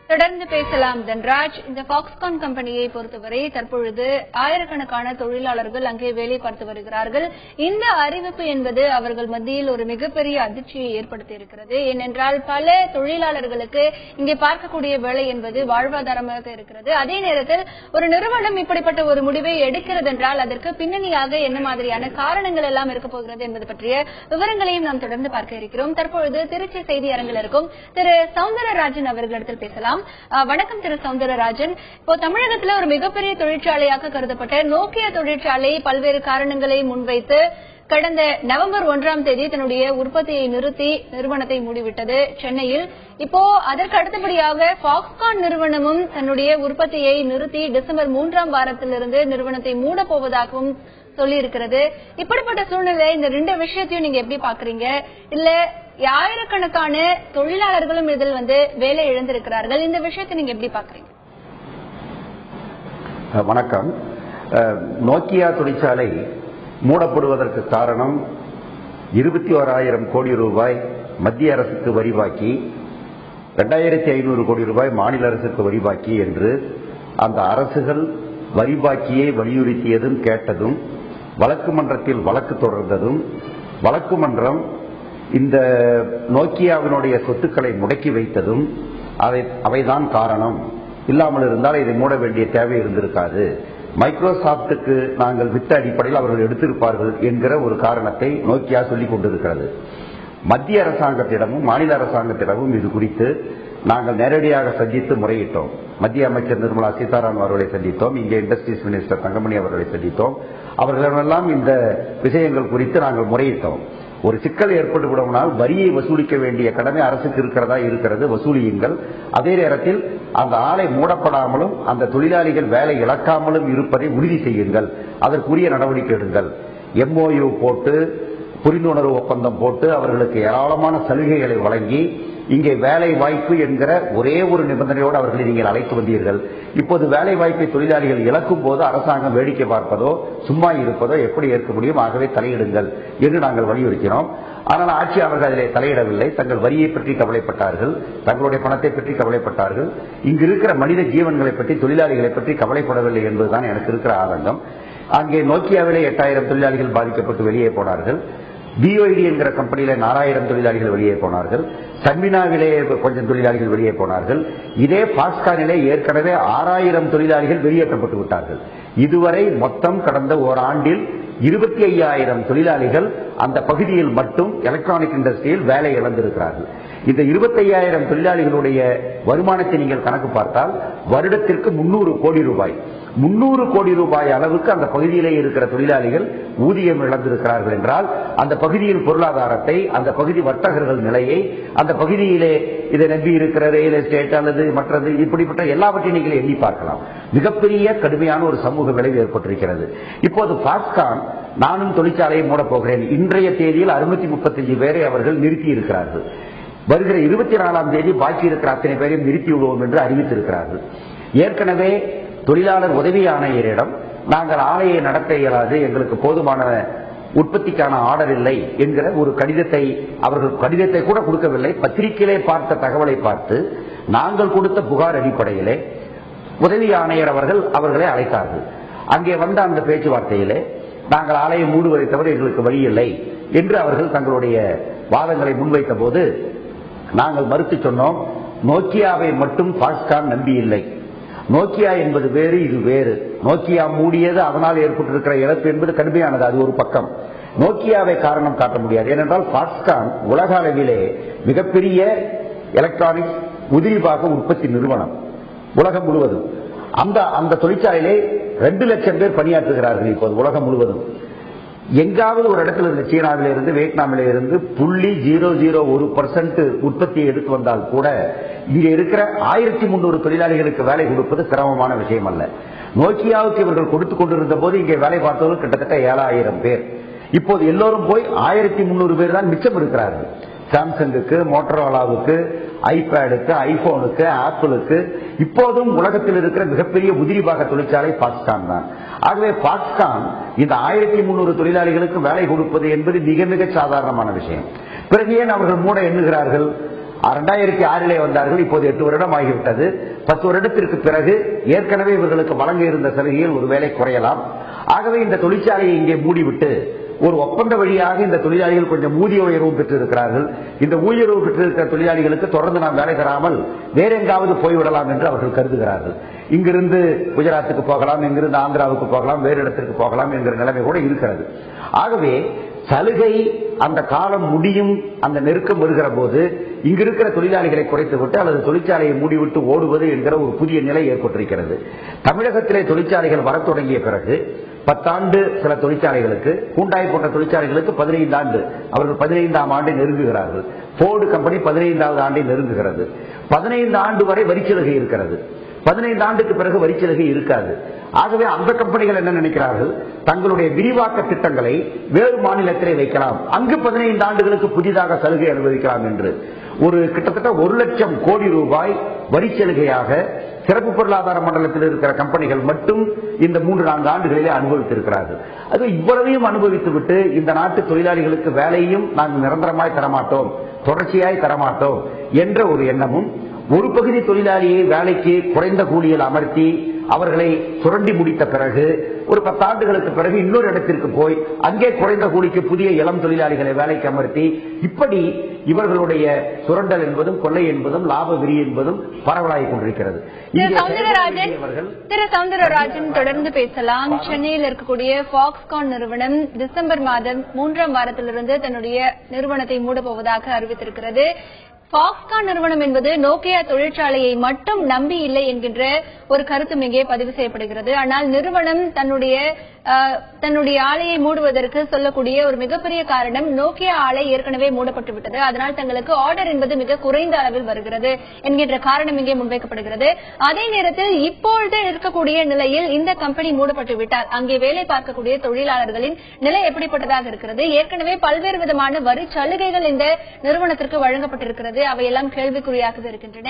தொடர்ந்து பேசலாம் தன்ராஜ். இந்த பாக்ஸ்கான் கம்பெனியை பொறுத்தவரை தற்பொழுது ஆயிரக்கணக்கான தொழிலாளர்கள் அங்கே வேலை பார்த்து வருகிறார்கள். இந்த அறிவிப்பு என்பது அவர்கள் மத்தியில் ஒரு மிகப்பெரிய அதிர்ச்சியை ஏற்படுத்தி இருக்கிறது. ஏனென்றால் பல தொழிலாளர்களுக்கு இங்கே பார்க்கக்கூடிய வேலை என்பது வாழ்வாதாரமாக இருக்கிறது. அதே நேரத்தில் ஒரு நிறுவனம் இப்படிப்பட்ட ஒரு முடிவை எடுக்கிறது என்றால் அதற்கு பின்னணியாக என்ன மாதிரியான காரணங்கள் எல்லாம் இருக்க போகிறது என்பது பற்றிய விவரங்களையும் நாம் தொடர்ந்து பார்க்க இருக்கிறோம். தற்பொழுது திருச்சி செய்தி அரங்கில் இருக்கும் திரு சௌந்தரராஜன் அவர்களிடத்தில் பேசலாம். வணக்கம் திரு சௌந்தரராஜன். இப்போ தமிழகத்தில் ஒரு மிகப்பெரிய தொழிற்சாலையாக கருதப்பட்ட நோக்கியா தொழிற்சாலை பல்வேறு காரணங்களை முன்வைத்து கடந்த நவம்பர் 1ஆம் தேதி தன்னுடைய உற்பத்தியை நிறுத்தி நிறுவனத்தை மூடிவிட்டது சென்னையில். இப்போ அதற்கு அடுத்தபடியாக பாக்ஸ்கான் நிறுவனமும் தன்னுடைய உற்பத்தியை நிறுத்தி டிசம்பர் 3ஆம் வாரத்திலிருந்து நிறுவனத்தை மூடப் போவதாகவும் சொல்லி இருக்கிறது. இப்படிப்பட்ட சூழ்நிலை இந்த 2 விஷயத்தையும் நீங்க எப்படி பாக்குறீங்க? இல்ல ஆயிரக்கணக்கான தொழிலாளர்களும் இதில் வேலை இழந்திருக்கிறார்கள். இந்த விஷயத்தை நீங்க எப்படி பாக்குறீங்க? வணக்கம். நோக்கியா தொழிற்சாலை மூடப்படுவதற்கு காரணம் 21,000 கோடி ரூபாய் மத்திய அரசுக்கு வரி பாக்கி, 2,500 கோடி ரூபாய் மாநில அரசுக்கு வரி பாக்கி என்று அந்த அரசுகள் வரி பாக்கியை வலியுறுத்தியதும் கேட்டதும் வழக்கு மன்றத்தில் வழக்கு தொடர்ந்ததும் வழக்கு மன்றம் இந்த நோக்கியாவினுடைய சொத்துக்களை முடக்கி வைத்ததும் அவைதான் காரணம். இல்லாமல் இருந்தால் இதை மூட வேண்டிய தேவை இருந்திருக்காது. மைக்ரோசாப்டுக்கு நாங்கள் வித்த அடிப்படையில் அவர்கள் எடுத்திருப்பார்கள் என்கிற ஒரு காரணத்தை நோக்கியா சொல்லிக் கொண்டிருக்கிறது. மத்திய அரசாங்கத்திடமும் மாநில அரசாங்கத்திடமும் இது குறித்து நாங்கள் நேரடியாக சந்தித்து முறையிட்டோம். மத்திய அமைச்சர் நிர்மலா சீதாராமன் அவர்களை சந்தித்தோம். இங்கே இண்டஸ்ட்ரீஸ் மினிஸ்டர் தங்கமணி அவர்களை சந்தித்தோம். அவர்களெல்லாம் இந்த விஷயங்கள் குறித்து நாங்கள் முறையிட்டோம். ஒரு சிக்கல் ஏற்பட்டு விடுவதால் வரியை வசூலிக்க வேண்டிய கடமை அரசுக்கு இருக்கிறது, வசூலியுங்கள். அதே நேரத்தில் அந்த ஆலை மூடப்படாமலும் அந்த தொழிலாளிகள் வேலை இழக்காமலும் இருப்பதை உறுதி செய்யுங்கள். அதற்குரிய நடவடிக்கை எடுங்கள். MOU போட்டு புரிந்துணர்வு ஒப்பந்தம் போட்டு அவர்களுக்கு ஏராளமான சலுகைகளை வழங்கி இங்கே வேலை வாய்ப்பு என்கிற ஒரே ஒரு நிபந்தனையோடு அவர்களை நீங்கள் அழைத்து வந்தீர்கள். இப்போது வேலை வாய்ப்பை தொழிலாளிகள் இழக்கும் போது அரசாங்கம் வேடிக்கை பார்ப்பதோ சும்மா இருப்பதோ எப்படி ஏற்க முடியும்? ஆகவே தலையிடுங்கள் என்று நாங்கள் வலியுறுத்தினோம். ஆனால் ஆட்சியாளர்கள் அதிலே தலையிடவில்லை. தங்கள் வரியை பற்றி கவலைப்பட்டார்கள், தங்களுடைய பணத்தை பற்றி கவலைப்பட்டார்கள். இங்கு இருக்கிற மனித ஜீவன்களை பற்றி, தொழிலாளிகளை பற்றி கவலைப்படவில்லை என்பதுதான் எனக்கு இருக்கிற ஆதங்கம். அங்கே நோக்கியாவிலே 8,000 தொழிலாளிகள் பாதிக்கப்பட்டு வெளியே போனார்கள். BOID என்கிற கம்பெனியில 4,000 தொழிலாளிகள் வெளியே போனார்கள். சன்மினாவிலே கொஞ்சம் தொழிலாளிகள் வெளியே போனார்கள். இதே பாக்ஸ்கானிலே ஏற்கனவே 6,000 தொழிலாளிகள் வெளியேற்றப்பட்டு விட்டார்கள். இதுவரை மொத்தம் கடந்த ஓராண்டில் 25,000 தொழிலாளிகள் அந்த பகுதியில் மட்டும் எலக்ட்ரானிக் இண்டஸ்ட்ரியில் வேலை இழந்திருக்கிறார்கள். இந்த 25,000 தொழிலாளிகளுடைய வருமானத்தை நீங்கள் கணக்கு பார்த்தால் வருடத்திற்கு 300 கோடி ரூபாய் 300 கோடி ரூபாய் அளவுக்கு அந்த பகுதியிலே இருக்கிற தொழிலாளிகள் ஊதியம் இழந்திருக்கிறார்கள் என்றால் அந்த பகுதியின் பொருளாதாரத்தை, அந்த பகுதி வர்த்தகர்கள் நிலையை, அந்த பகுதியிலே இதை நம்பி இருக்கிற ரியல் எஸ்டேட் அல்லது மற்றது இப்படிப்பட்ட எல்லாவற்றையும் நீங்கள் எண்ணி பார்க்கலாம். மிகப்பெரிய கடுமையான ஒரு சமூக விளைவு ஏற்பட்டிருக்கிறது. இப்போது பாக்ஸ்கான் நானும் தொழிற்சாலையை மூடப் போகிறேன். இன்றைய தேதியில் 635 பேரை அவர்கள் நிறுத்தி இருக்கிறார்கள். வருகிற 24ஆம் தேதி பாக்கி இருக்கிற அத்தனை பேரையும் நிறுத்தி விடுவோம் என்று அறிவித்திருக்கிறார்கள். ஏற்கனவே தொழிலாளர் உதவி ஆணையரிடம் நாங்கள் ஆலையை நடத்த இயலாது, எங்களுக்கு போதுமான உற்பத்திக்கான ஆர்டர் இல்லை என்கிற ஒரு கடிதத்தை அவர்கள் கடிதத்தை கூட கொடுக்கவில்லை. பத்திரிகையிலே பார்த்த தகவலை பார்த்து நாங்கள் கொடுத்த புகார் அடிப்படையிலே உதவி ஆணையர் அவர்கள் அவர்களை அழைத்தார்கள். அங்கே வந்த அந்த பேச்சுவார்த்தையிலே நாங்கள் ஆலையை மூடுவதை தவிர எங்களுக்கு வழி இல்லை என்று அவர்கள் தங்களுடைய வாதங்களை முன்வைத்த போது நாங்கள் மறுத்து சொன்னோம். நோக்கியாவை மட்டும் பாக்ஸ்கான் நம்பி இல்லை. நோக்கியா என்பது வேறு, இது வேறு. நோக்கியா மூடியது, அதனால் ஏற்பட்டிருக்கிற இழப்பு என்பது கடுமையானது. அது ஒரு பக்கம். நோக்கியாவை காரணம் காட்ட முடியாது. ஏனென்றால் பாக்ஸ்கான் உலக அளவிலே மிகப்பெரிய எலக்ட்ரானிக்ஸ் உதிரிபாக உற்பத்தி நிறுவனம் உலகம் முழுவதும். அந்த தொழிற்சாலையிலே 2 லட்சம் பேர் பணியாற்றுகிறார்கள் இப்போது உலகம் முழுவதும். எங்காவது ஒரு இடத்துல இருந்து சீனாவில இருந்து வியட்நாமில இருந்து 0.001% உற்பத்தியை எடுத்து வந்தால் கூட இங்க இருக்கிற 1300 தொழிலாளிகளுக்கு வேலை கொடுப்பது சிரமமான விஷயம் அல்ல. நோக்கியாவுக்கு இவர்கள் கொடுத்துக் கொண்டிருந்த போது இங்கே வேலை பார்த்தவர்கள் கிட்டத்தட்ட 7000 பேர். இப்போது எல்லோரும் போய் 1300 பேர் தான் மிச்சம் இருக்கிறார்கள். சாம்சங்குக்கு, மோட்டரோலாவுக்கு, ஐபேடுக்கு, ஐபோனுக்கு, ஆப்பிளுக்கு, இப்போதும் உலகத்தில் இருக்கிற மிகப்பெரிய உதிரிபாக தொழிற்சாலை பாக்ஸ்கான் தான். ஆகவே பாக்ஸ்கான் இந்த 1300 தொழிலாளிகளுக்கு வேலை கொடுப்பது என்பது மிக மிக சாதாரணமான விஷயம். பிறகு ஏன் அவர்கள் மூட எண்ணுகிறார்கள்? 2006 வந்தார்கள், இப்போது 8 வருடம் ஆகிவிட்டது. 10 வருடத்திற்கு பிறகு ஏற்கனவே இவர்களுக்கு வழங்க இருந்த சலுகையில் ஒருவேளை குறையலாம். ஆகவே இந்த தொழிற்சாலையை இங்கே மூடிவிட்டு ஒரு ஒப்பந்த வழியாக இந்த தொழிலாளிகள் கொஞ்சம் ஊதிய உயர்வும் பெற்றிருக்கிறார்கள். இந்த ஊதிய உயர்வு பெற்றிருக்கிற தொழிலாளிகளுக்கு தொடர்ந்து நாம் வேலை தராமல் வேற எங்காவது போய்விடலாம் என்று அவர்கள் கருதுகிறார்கள். இங்கிருந்து குஜராத்துக்கு போகலாம், இங்கிருந்து ஆந்திராவுக்கு போகலாம், வேறு இடத்திற்கு போகலாம் என்கிற நிலைமை கூட இருக்கிறது. ஆகவே சலுகை அந்த காலம் முடியும், அந்த நெருக்கம் வருகிற போது இங்கிருக்கிற தொழிலாளிகளை குறைத்துவிட்டு அல்லது தொழிற்சாலையை மூடிவிட்டு ஓடுவது என்கிற ஒரு புதிய நிலை ஏற்பட்டிருக்கிறது. தமிழகத்திலே தொழிற்சாலைகள் வரத் தொடங்கிய பிறகு 10 ஆண்டு சில தொழிற்சாலைகளுக்கு, ஹூண்டாய் போன்ற தொழிற்சாலைகளுக்கு 15 ஆண்டு, அவர்கள் 15ஆம் ஆண்டை நெருங்குகிறார்கள். போர்டு கம்பெனி 15வது ஆண்டை நெருங்குகிறது. 15 ஆண்டு வரை வரிச்சலுகை இருக்கிறது. 15 ஆண்டுக்கு பிறகு வரிச்சலுகை இருக்காது. ஆகவே அந்த கம்பெனிகள் என்ன நினைக்கிறார்கள், தங்களுடைய விரிவாக்க திட்டங்களை வேறு மாநிலத்திலே வைக்கலாம், அங்கு 15 ஆண்டுகளுக்கு புதிதாக சலுகை அனுபவிக்கலாம் என்று ஒரு கிட்டத்தட்ட 1 லட்சம் கோடி ரூபாய் வரிச்சலுகையாக சிறப்பு பொருளாதார மண்டலத்தில் இருக்கிற கம்பெனிகள் மட்டும் இந்த 3-4 ஆண்டுகளிலே அனுபவித்திருக்கிறார்கள். அது இவ்வளவையும் அனுபவித்துவிட்டு இந்த நாட்டு தொழிலாளிகளுக்கு வேலையும் நாங்கள் நிரந்தரமாய் தரமாட்டோம், தொடர்ச்சியாய் தரமாட்டோம் என்ற ஒரு எண்ணமும், ஒரு பகுதி தொழிலாளியை வேலைக்கு குறைந்த கூலியில் அமர்த்தி அவர்களை சுரண்டி முடித்த பிறகு ஒரு 10 ஆண்டுகளுக்கு பிறகு இன்னொரு இடத்திற்கு போய் அங்கே குறைந்த கூலிக்கு புதிய இளம் தொழிலாளிகளை வேலைக்கு அமர்த்தி, இப்படி இவர்களுடைய சுரண்டல் என்பதும் கொள்ளை என்பதும் லாப விரி என்பதும் பரவலாகிக் கொண்டிருக்கிறது. திரு சவுந்தரராஜன் தொடர்ந்து பேசலாம். சென்னையில் இருக்கக்கூடிய பாக்ஸ்கான் நிறுவனம் டிசம்பர் மாதம் 3ஆம் வாரத்திலிருந்து தன்னுடைய நிறுவனத்தை மூடப்போவதாக அறிவித்திருக்கிறது. பாக்ஸ்கான் நிறுவனம் என்பது நோக்கியா தொழிற்சாலையை மட்டும் நம்பி இல்லை என்கின்ற ஒரு கருத்து இங்கே பதிவு செய்யப்படுகிறது. ஆனால் நிறுவனம் தன்னுடைய ஆலையை மூடுவதற்கு சொல்லக்கூடிய ஒரு மிகப்பெரிய காரணம், நோக்கியா ஆலை ஏற்கனவே மூடப்பட்டு விட்டது, அதனால் தங்களுக்கு ஆர்டர் என்பது மிக குறைந்த அளவில் வருகிறது என்கின்ற காரணம் இங்கே முன்வைக்கப்படுகிறது. அதே நேரத்தில் இப்பொழுது இருக்கக்கூடிய நிலையில் இந்த கம்பெனி மூடப்பட்டு விட்டால் அங்கே வேலை பார்க்கக்கூடிய தொழிலாளர்களின் நிலை எப்படிப்பட்டதாக இருக்கிறது? ஏற்கனவே பல்வேறு விதமான வரி சலுகைகள் இந்த நிறுவனத்திற்கு வழங்கப்பட்டிருக்கிறது, அவையெல்லாம் கேள்விக்குறியாக இருக்கின்றன.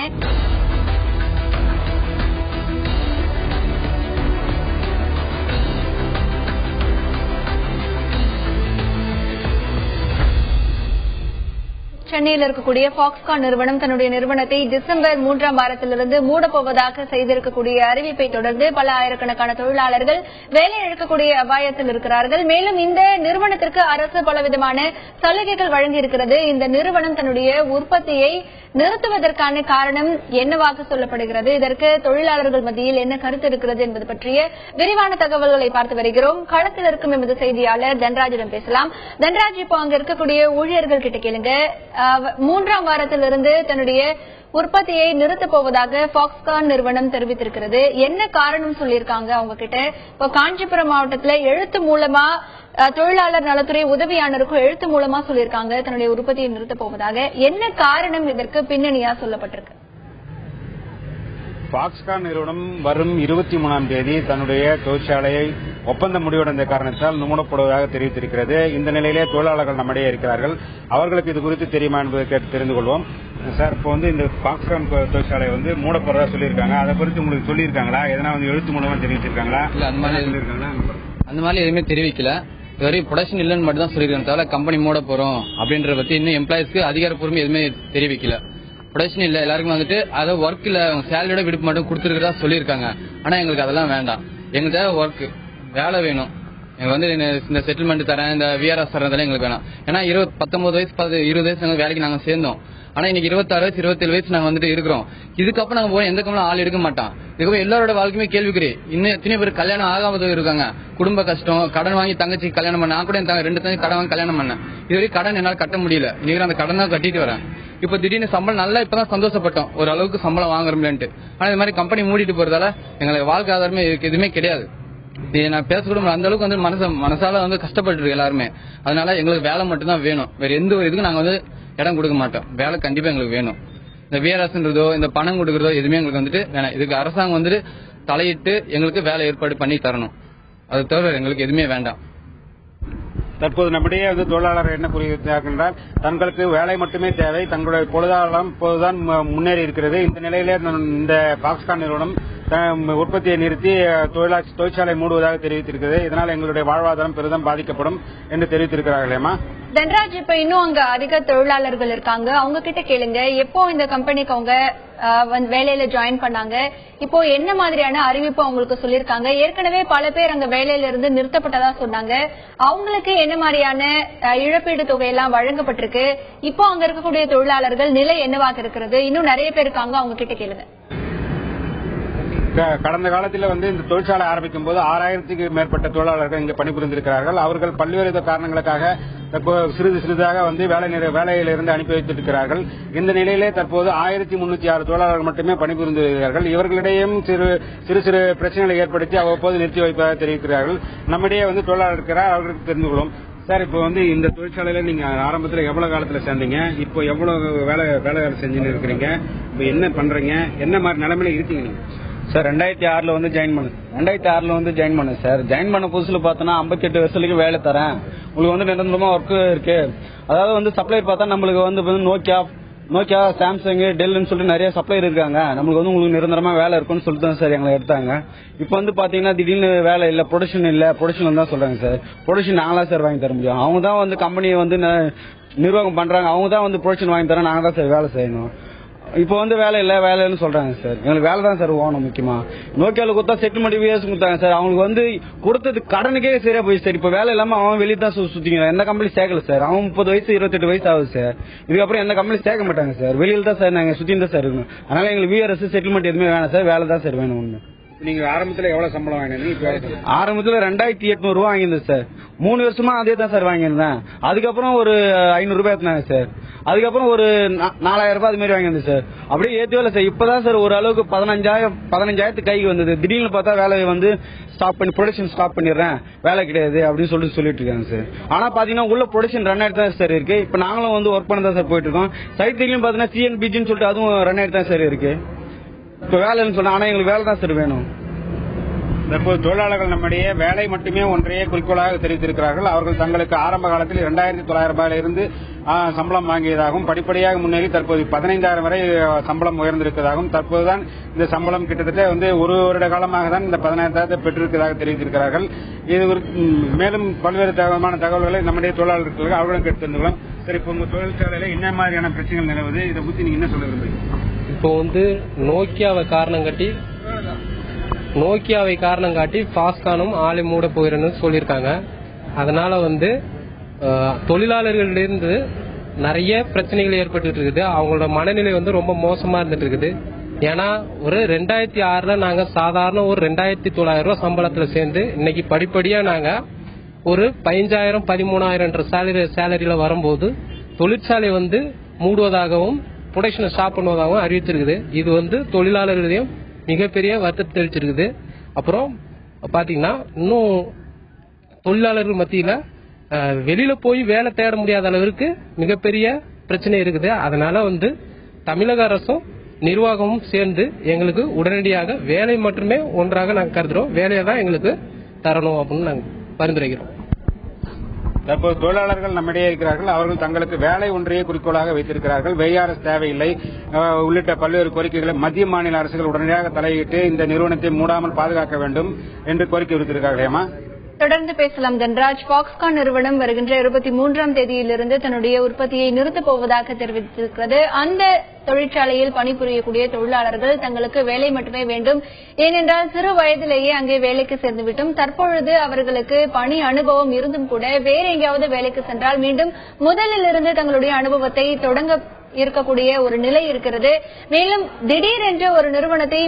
சென்னையில் இருக்கக்கூடிய பாக்ஸ்கான் நிறுவனம் தன்னுடைய நிறுவனத்தை டிசம்பர் 3ஆம் வாரத்திலிருந்து மூடப்போவதாக செய்திருக்கக்கூடிய அறிவிப்பை தொடர்ந்து பல ஆயிரக்கணக்கான தொழிலாளர்கள் வேலை இழக்கக்கூடிய அபாயத்தில் இருக்கிறார்கள். மேலும் இந்த நிறுவனத்திற்கு அரசு பலவிதமான சலுகைகள் வழங்கியிருக்கிறது. இந்த நிறுவனம் தன்னுடைய உற்பத்தியை நிறுத்துவதற்கான காரணம் என்னவாக சொல்லப்படுகிறது, இதற்கு தொழிலாளர்கள் மத்தியில் என்ன கருத்து இருக்கிறது என்பது பற்றிய விரிவான தகவல்களை பார்த்து வருகிறோம். களத்தில் இருக்கும் எமது செய்தியாளர் தன்ராஜிடம் பேசலாம். தன்ராஜ், இப்போ அங்க இருக்கக்கூடிய ஊழியர்கள் கிட்ட கேளுங்க, 3ஆம் வாரத்திலிருந்து தன்னுடைய உற்பத்தியை நிறுத்தப் போவதாக பாக்ஸ்கான் நிறுவனம் தெரிவித்திருக்கிறது. என்ன காரணம் சொல்லியிருக்காங்க அவங்க கிட்ட? இப்போ காஞ்சிபுரம் மாவட்டத்தில் எழுத்து மூலமா தொழிலாளர் நலத்துறை உதவியாளருக்கும் எழுத்து மூலமா சொல்லியிருக்காங்க தன்னுடைய உற்பத்தியை நிறுத்தப் போவதாக. என்ன காரணம் இதற்கு பின்னணியா சொல்லப்பட்டிருக்கு? பாக்ஸ்கான் நிறுவனம் வரும் 23ஆம் தேதி தன்னுடைய தொழிற்சாலையை ஒப்பந்த முடிவடைந்த காரணத்தால் மூடப்படுவதாக தெரிவித்திருக்கிறது. இந்த நிலையிலே தொழிலாளர்கள் நம்மிடையே இருக்கிறார்கள். அவர்களுக்கு இது குறித்து தெரியுமா என்பதை கேட்டு தெரிந்து கொள்வோம். சார், இப்போ இந்த பாக்ஸ்கான் தொழிற்சாலை மூடப்படுறதா சொல்லியிருக்காங்க, அதை குறித்து உங்களுக்கு சொல்லியிருக்காங்களா? எதனா எழுத்து மூலமா தெரிவிச்சிருக்காங்களா? அந்த மாதிரி எதுவுமே தெரிவிக்கல. இதுவரை ப்ரொடக்ஷன் இல்லைன்னு மட்டும் தான் சொல்லியிருக்காங்க, தவிர கம்பெனி மூட போறோம் அப்படின்றத பத்தி இன்னும் எம்ப்ளாயிஸ்க்கு அதிகாரப்பூர்வம் எதுவுமே தெரிவிக்கல. ப்ரொடக்ஷன் இல்ல, எல்லாருக்கும் அதை ஒர்க் இல்ல, சேலரியோட விடுப்பு மட்டும் கொடுத்துருக்கா சொல்லியிருக்காங்க. ஆனா எங்களுக்கு அதெல்லாம் வேண்டாம், எங்களுக்கு தேவை ஒர்க், வேலை வேணும். எங்களுக்கு இந்த செட்டில்மெண்ட் தரேன், இந்த விஆர்எஸ் தரதெல்லாம் எங்களுக்கு வேணாம். ஏன்னா 19 வயசு 20 வயசு வேலைக்கு நாங்க சேர்ந்தோம். ஆனா இன்னைக்கு 26 வயசு 27 வயசு நாங்க இருக்கிறோம். இதுக்கப்புறம் நாங்க போய் எந்த கம்பெனியும் ஆள் எடுக்க மாட்டோம். இதுக்கப்புறம் எல்லாரோட வாழ்க்கையுமே கேள்விக்குறி. இன்னும் எத்தனை பேர் கல்யாணம் ஆகாம இருக்காங்க, குடும்ப கஷ்டம், கடன் வாங்கி தங்கச்சி கல்யாணம் பண்ண. நான் கூட 2 தங்கச்சி கடன் வாங்கி கல்யாணம் பண்ணேன். இதுவரை கடன் என்னால கட்ட முடியல. இன்னைக்கு அந்த கடன் தான் கட்டிட்டு வரேன். இப்ப திடீர்னு சம்பளம் நல்லா இப்பதான் சந்தோஷப்பட்டோம், ஒரு அளவுக்கு சம்பளம் வாங்குறோம்லன்ட்டு. ஆனா இது மாதிரி கம்பெனி மூடிட்டு போறதால எங்களுக்கு வாழ்க்கை ஆதாரமே எதுவுமே கிடையாது. நான் பேசக்கூட அந்த அளவுக்கு வந்து மனசால வந்து கஷ்டப்பட்டு இருக்கு எல்லாருமே. அதனால எங்களுக்கு வேலை மட்டும் தான் வேணும். வேற எந்த ஒரு இதுக்கும் நாங்க வந்து இடம் கொடுக்க மாட்டோம். வேலை கண்டிப்பா எங்களுக்கு வேணும். இந்த விஆர்எஸ்ன்றதோ இந்த பணம் கொடுக்கறதோ எதுவுமே எங்களுக்கு வந்துட்டு வேணாம். இதுக்கு அரசாங்கம் வந்துட்டு தலையிட்டு எங்களுக்கு வேலை ஏற்பாடு பண்ணி தரணும். அது தவிர எங்களுக்கு எதுவுமே வேண்டாம். தற்போது நம்முடைய தொழிலாளர் என்ன கூறுகிறார், தங்களுக்கு வேலை மட்டுமே தேவை, தங்களுடைய பொருளாதாரம் இப்போதுதான் முன்னேறி இருக்கிறது. இந்த நிலையிலே இந்த பாக்ஸ்கான் நிறுவனம் உற்பத்தியை நிறுத்தி தொழிற்சாலை மூடுவதாக தெரிவித்திருக்கிறது. இதனால் எங்களுடைய வாழ்வாதாரம் பெரிதும் பாதிக்கப்படும் என்று தெரிவித்திருக்கிறார்களேமா. தன்ராஜ், இப்ப இன்னும் அங்க அதிக தொழிலாளர்கள் இருக்காங்க, அவங்க கிட்ட கேளுங்க, எப்போ இந்த கம்பெனிக்கு அவங்க வேலையில ஜாயின் பண்ணாங்க, இப்போ என்ன மாதிரியான அறிவிப்பு அவங்களுக்கு சொல்லிருக்காங்க, ஏற்கனவே பல பேர் அங்க வேலையில இருந்து நிறுத்தப்பட்டதா சொன்னாங்க, அவங்களுக்கு என்ன மாதிரியான இழப்பீடு தொகையெல்லாம் வழங்கப்பட்டிருக்கு, இப்போ அங்க இருக்கக்கூடிய தொழிலாளர்கள் நிலை என்னவாக இருக்கிறது, இன்னும் நிறைய பேர் இருக்காங்க, அவங்க கிட்ட கேளுங்க. கடந்த காலத்தில் இந்த தொழிற்சாலை ஆரம்பிக்கும் போது 6000க்கு மேற்பட்ட தொழிலாளர்கள் இங்கு பணிபுரிந்திருக்கிறார்கள். அவர்கள் பல்வேறு காரணங்களுக்காக சிறிதாக வேலையிலிருந்து அனுப்பி வைத்திருக்கிறார்கள். இந்த நிலையிலே தற்போது 1306 தொழிலாளர்கள் மட்டுமே பணிபுரிந்திருக்கிறார்கள். இவர்களிடையும் சிறு சிறு பிரச்சனைகளை ஏற்படுத்தி அவ்வப்போது நிறுத்தி வைப்பதாக தெரிவிக்கிறார்கள். நம்மிடையே தொழிலாளர் இருக்கிறார், அவர்களுக்கு தெரிந்து கொள்ளும். சார், இப்போ இந்த தொழிற்சாலையில நீங்க ஆரம்பத்தில் எவ்வளவு காலத்துல சேர்ந்தீங்க, இப்போ எவ்வளவு வேலை செஞ்சுன்னு இருக்கிறீங்க, இப்போ என்ன பண்றீங்க, என்ன மாதிரி நிலைமையில இருக்கீங்க சார்? 2006 ஜாயின் பண்ணேன் சார். ஜாயின் பண்ண புதுசுல பார்த்தோன்னா 58 வருஷத்துக்கு வேலை தரேன், உங்களுக்கு நிரந்தரமா ஒர்க் இருக்கு. அதாவது சப்ளையர் பார்த்தா நம்மளுக்கு நோக்கியா, சாம்சங், டெல்னு சொல்லிட்டு நிறைய சப்ளையர் இருக்காங்க. நம்மளுக்கு உங்களுக்கு நிரந்தரமா வேலை இருக்குன்னு சொல்லிட்டு தான் சார் எங்களை எடுத்தாங்க. இப்போ பாத்தீங்கன்னா திடீர்னு வேலை இல்ல, ப்ரொடக்ஷன் தான் சொல்றாங்க சார். ப்ரொடக்ஷன் நாங்களா சார் வாங்கி தர முடியும். அவங்க தான் கம்பெனியை நிர்வாகம் பண்றாங்க, அவங்க தான் ப்ரொடக்ஷன் வாங்கி தரோம், நாங்க தான் சார் வேலை செய்யணும். இப்போ வேலை இல்லன்னு சொல்றாங்க சார். எங்களுக்கு வேலை தான் சார் ஓணும். முக்கியமா நோக்கியால கொடுத்தா செட்டில்மெண்ட் விஎஸ் கொடுத்தாங்க சார். அவங்களுக்கு கொடுத்தது கடனுக்கே சரியா போய் சார். இப்போ வேலை இல்லாம அவன் வெளியே தான் சுத்திக்கிறான். எந்த கம்பெனி சேர்க்கல சார். அவன் 30 வயசு 28 வயசு ஆகுது சார். இதுக்கப்புறம் எந்த கம்பெனி சேர்க்க மாட்டாங்க சார். வெளியில தான் சார் நாங்க சுத்தி தான் சார் இருக்கணும். அதனால எங்களுக்கு விஆர்எஸ் செட்டில்மெண்ட் எதுவுமே வேணாம் சார். வேலை தான் சார் வேணும். ஒண்ணு நீங்க ஆரம்பத்துல எவ்வளவு சம்பளம் வாங்கினீங்க? ஆரம்பத்துல 2800 ரூபாய் வாங்கியிருந்தேன் சார். 3 வருஷமா அதே தான் சார் வாங்கியிருந்தேன். அதுக்கப்புறம் ஒரு 500 ரூபாய் ஏத்தினாங்க சார். அதுக்கப்புறம் ஒரு 4000 ரூபாய் அது மாதிரி வாங்கியிருந்தேன் சார். அப்படியே ஏற்றவே இல்லை சார். இப்பதான் சார் ஒரு அளவுக்கு 15,000 கைக்கு வந்தது. திடீர்னு பார்த்தா வேலையை ஸ்டாப் பண்ணி ப்ரொடக்ஷன் ஸ்டாப் பண்ணிடுறேன், வேலை கிடையாது அப்படின்னு சொல்லிட்டு இருக்காங்க சார். ஆனா பாத்தீங்கன்னா உள்ள ப்ரொடக்ஷன் ரன் ஆயிட்டு தான் சார் இருக்கு. இப்ப நாங்களும் ஒர்க் பண்ண தான் சார் போயிட்டு இருக்கோம். சைட்லயும் பாத்தீங்கன்னா சிஎன்பிஜின்னு சொல்லிட்டு அதுவும் ரன் ஆயிட்டு தான் சார் இருக்கு. இப்ப வேலைன்னு சொன்னா ஆனா எங்களுக்கு வேலை தான் சார் வேணும். தற்போது தொழிலாளர்கள் நம்முடைய வேலை மட்டுமே ஒன்றையே குறிக்கோளாக தெரிவித்திருக்கிறார்கள். அவர்கள் தங்களுக்கு ஆரம்ப காலத்தில் 2900 ரூபாயிலிருந்து சம்பளம் வாங்கியதாகவும் படிப்படியாக முன்னேறி தற்போது 15,000 வரை சம்பளம் உயர்ந்திருப்பதாகவும், தற்போதுதான் இந்த சம்பளம் கிட்டத்தட்ட ஒரு வருட காலமாக தான் இந்த 15,000 பெற்றிருப்பதாக தெரிவித்திருக்கிறார்கள். இது மேலும் பல்வேறு தகவல்களை நம்முடைய தொழிலாளர்களுக்கு அவர்களும் கேட்டுள்ளோம். சரி, இப்போ உங்க தொழிற்சாலையில என்ன மாதிரியான பிரச்சனைகள் நிலவுது, இதை பத்தி நீங்க என்ன சொல்ல விரும்புறீங்க? இப்போ நோக்கியாவை காரணம் காட்டி பாஸ்கானும் ஆலை மூட போகிறேன்னு சொல்லியிருக்காங்க. அதனால தொழிலாளர்களிலிருந்து நிறைய பிரச்சனைகள் ஏற்பட்டு இருக்குது. அவங்களோட மனநிலை ரொம்ப மோசமா இருந்துட்டு இருக்குது. ஏன்னா ஒரு 2006 நாங்க சாதாரண ஒரு 2,900 ரூபாய் சம்பளத்துல சேர்ந்து இன்னைக்கு படிப்படியா நாங்க ஒரு 15,000 13,000 சேலரியில வரும்போது தொழிற்சாலை மூடுவதாகவும் ப்ரொடக்ஷனை ஸ்டாப் பண்ணுவதாகவும் அறிவித்திருக்குது. இது தொழிலாளர்களையும் மிகப்பெரிய வருத்தத்தை தெரிவிச்சிருக்குது. அப்புறம் பாத்தீங்கன்னா இன்னும் தொழிலாளர்கள் மத்தியில வெளியில போய் வேலை தேட முடியாத அளவிற்கு மிகப்பெரிய பிரச்சனை இருக்குது. அதனால தமிழக அரசும் நிர்வாகமும் சேர்ந்து எங்களுக்கு உடனடியாக வேலை மட்டுமே ஒன்றாக நாங்கள் கருதுறோம். வேலையை தான் எங்களுக்கு தரணும் அப்படின்னு நாங்கள் பரிந்துரைக்கிறோம். தற்போது தொழிலாளர்கள் நம்மிடையே இருக்கிறார்கள். அவர்கள் தங்களுக்கு வேலை ஒன்றையே குறிக்கோளாக வைத்திருக்கிறார்கள். விஆர்எஸ் தேவையில்லை உள்ளிட்ட பல்வேறு கோரிக்கைகளை மத்திய மாநில அரசுகள் உடனடியாக தலையிட்டு இந்த நிறுவனத்தை மூடாமல் பாதுகாக்க வேண்டும் என்று கோரிக்கை விடுத்திருக்கிறார்களேமா. தொடர்ந்து பேசலாம் தன்ராஜ். பாக்ஸ்கான் நிறுவனம் வருகின்ற 23ஆம் தேதியிலிருந்து தன்னுடைய உற்பத்தியை நிறுத்தப் போவதாக தெரிவித்திருக்கிறது. அந்த தொழிற்சாலையில் பணிபுரியக்கூடிய தொழிலாளர்கள் தங்களுக்கு வேலை மட்டுமே வேண்டும், ஏனென்றால் சிறு வயதிலேயே அங்கே வேலைக்கு சேர்ந்துவிட்டும் தற்பொழுது அவர்களுக்கு பணி அனுபவம் இருந்தும் கூட வேற எங்கேயாவது வேலைக்கு சென்றால் மீண்டும் முதலிலிருந்து தங்களுடைய அனுபவத்தை தொடங்க இருக்கக்கூடிய ஒரு நிலை இருக்கிறது. மேலும் திடீரென்று ஒரு நிறுவனத்தை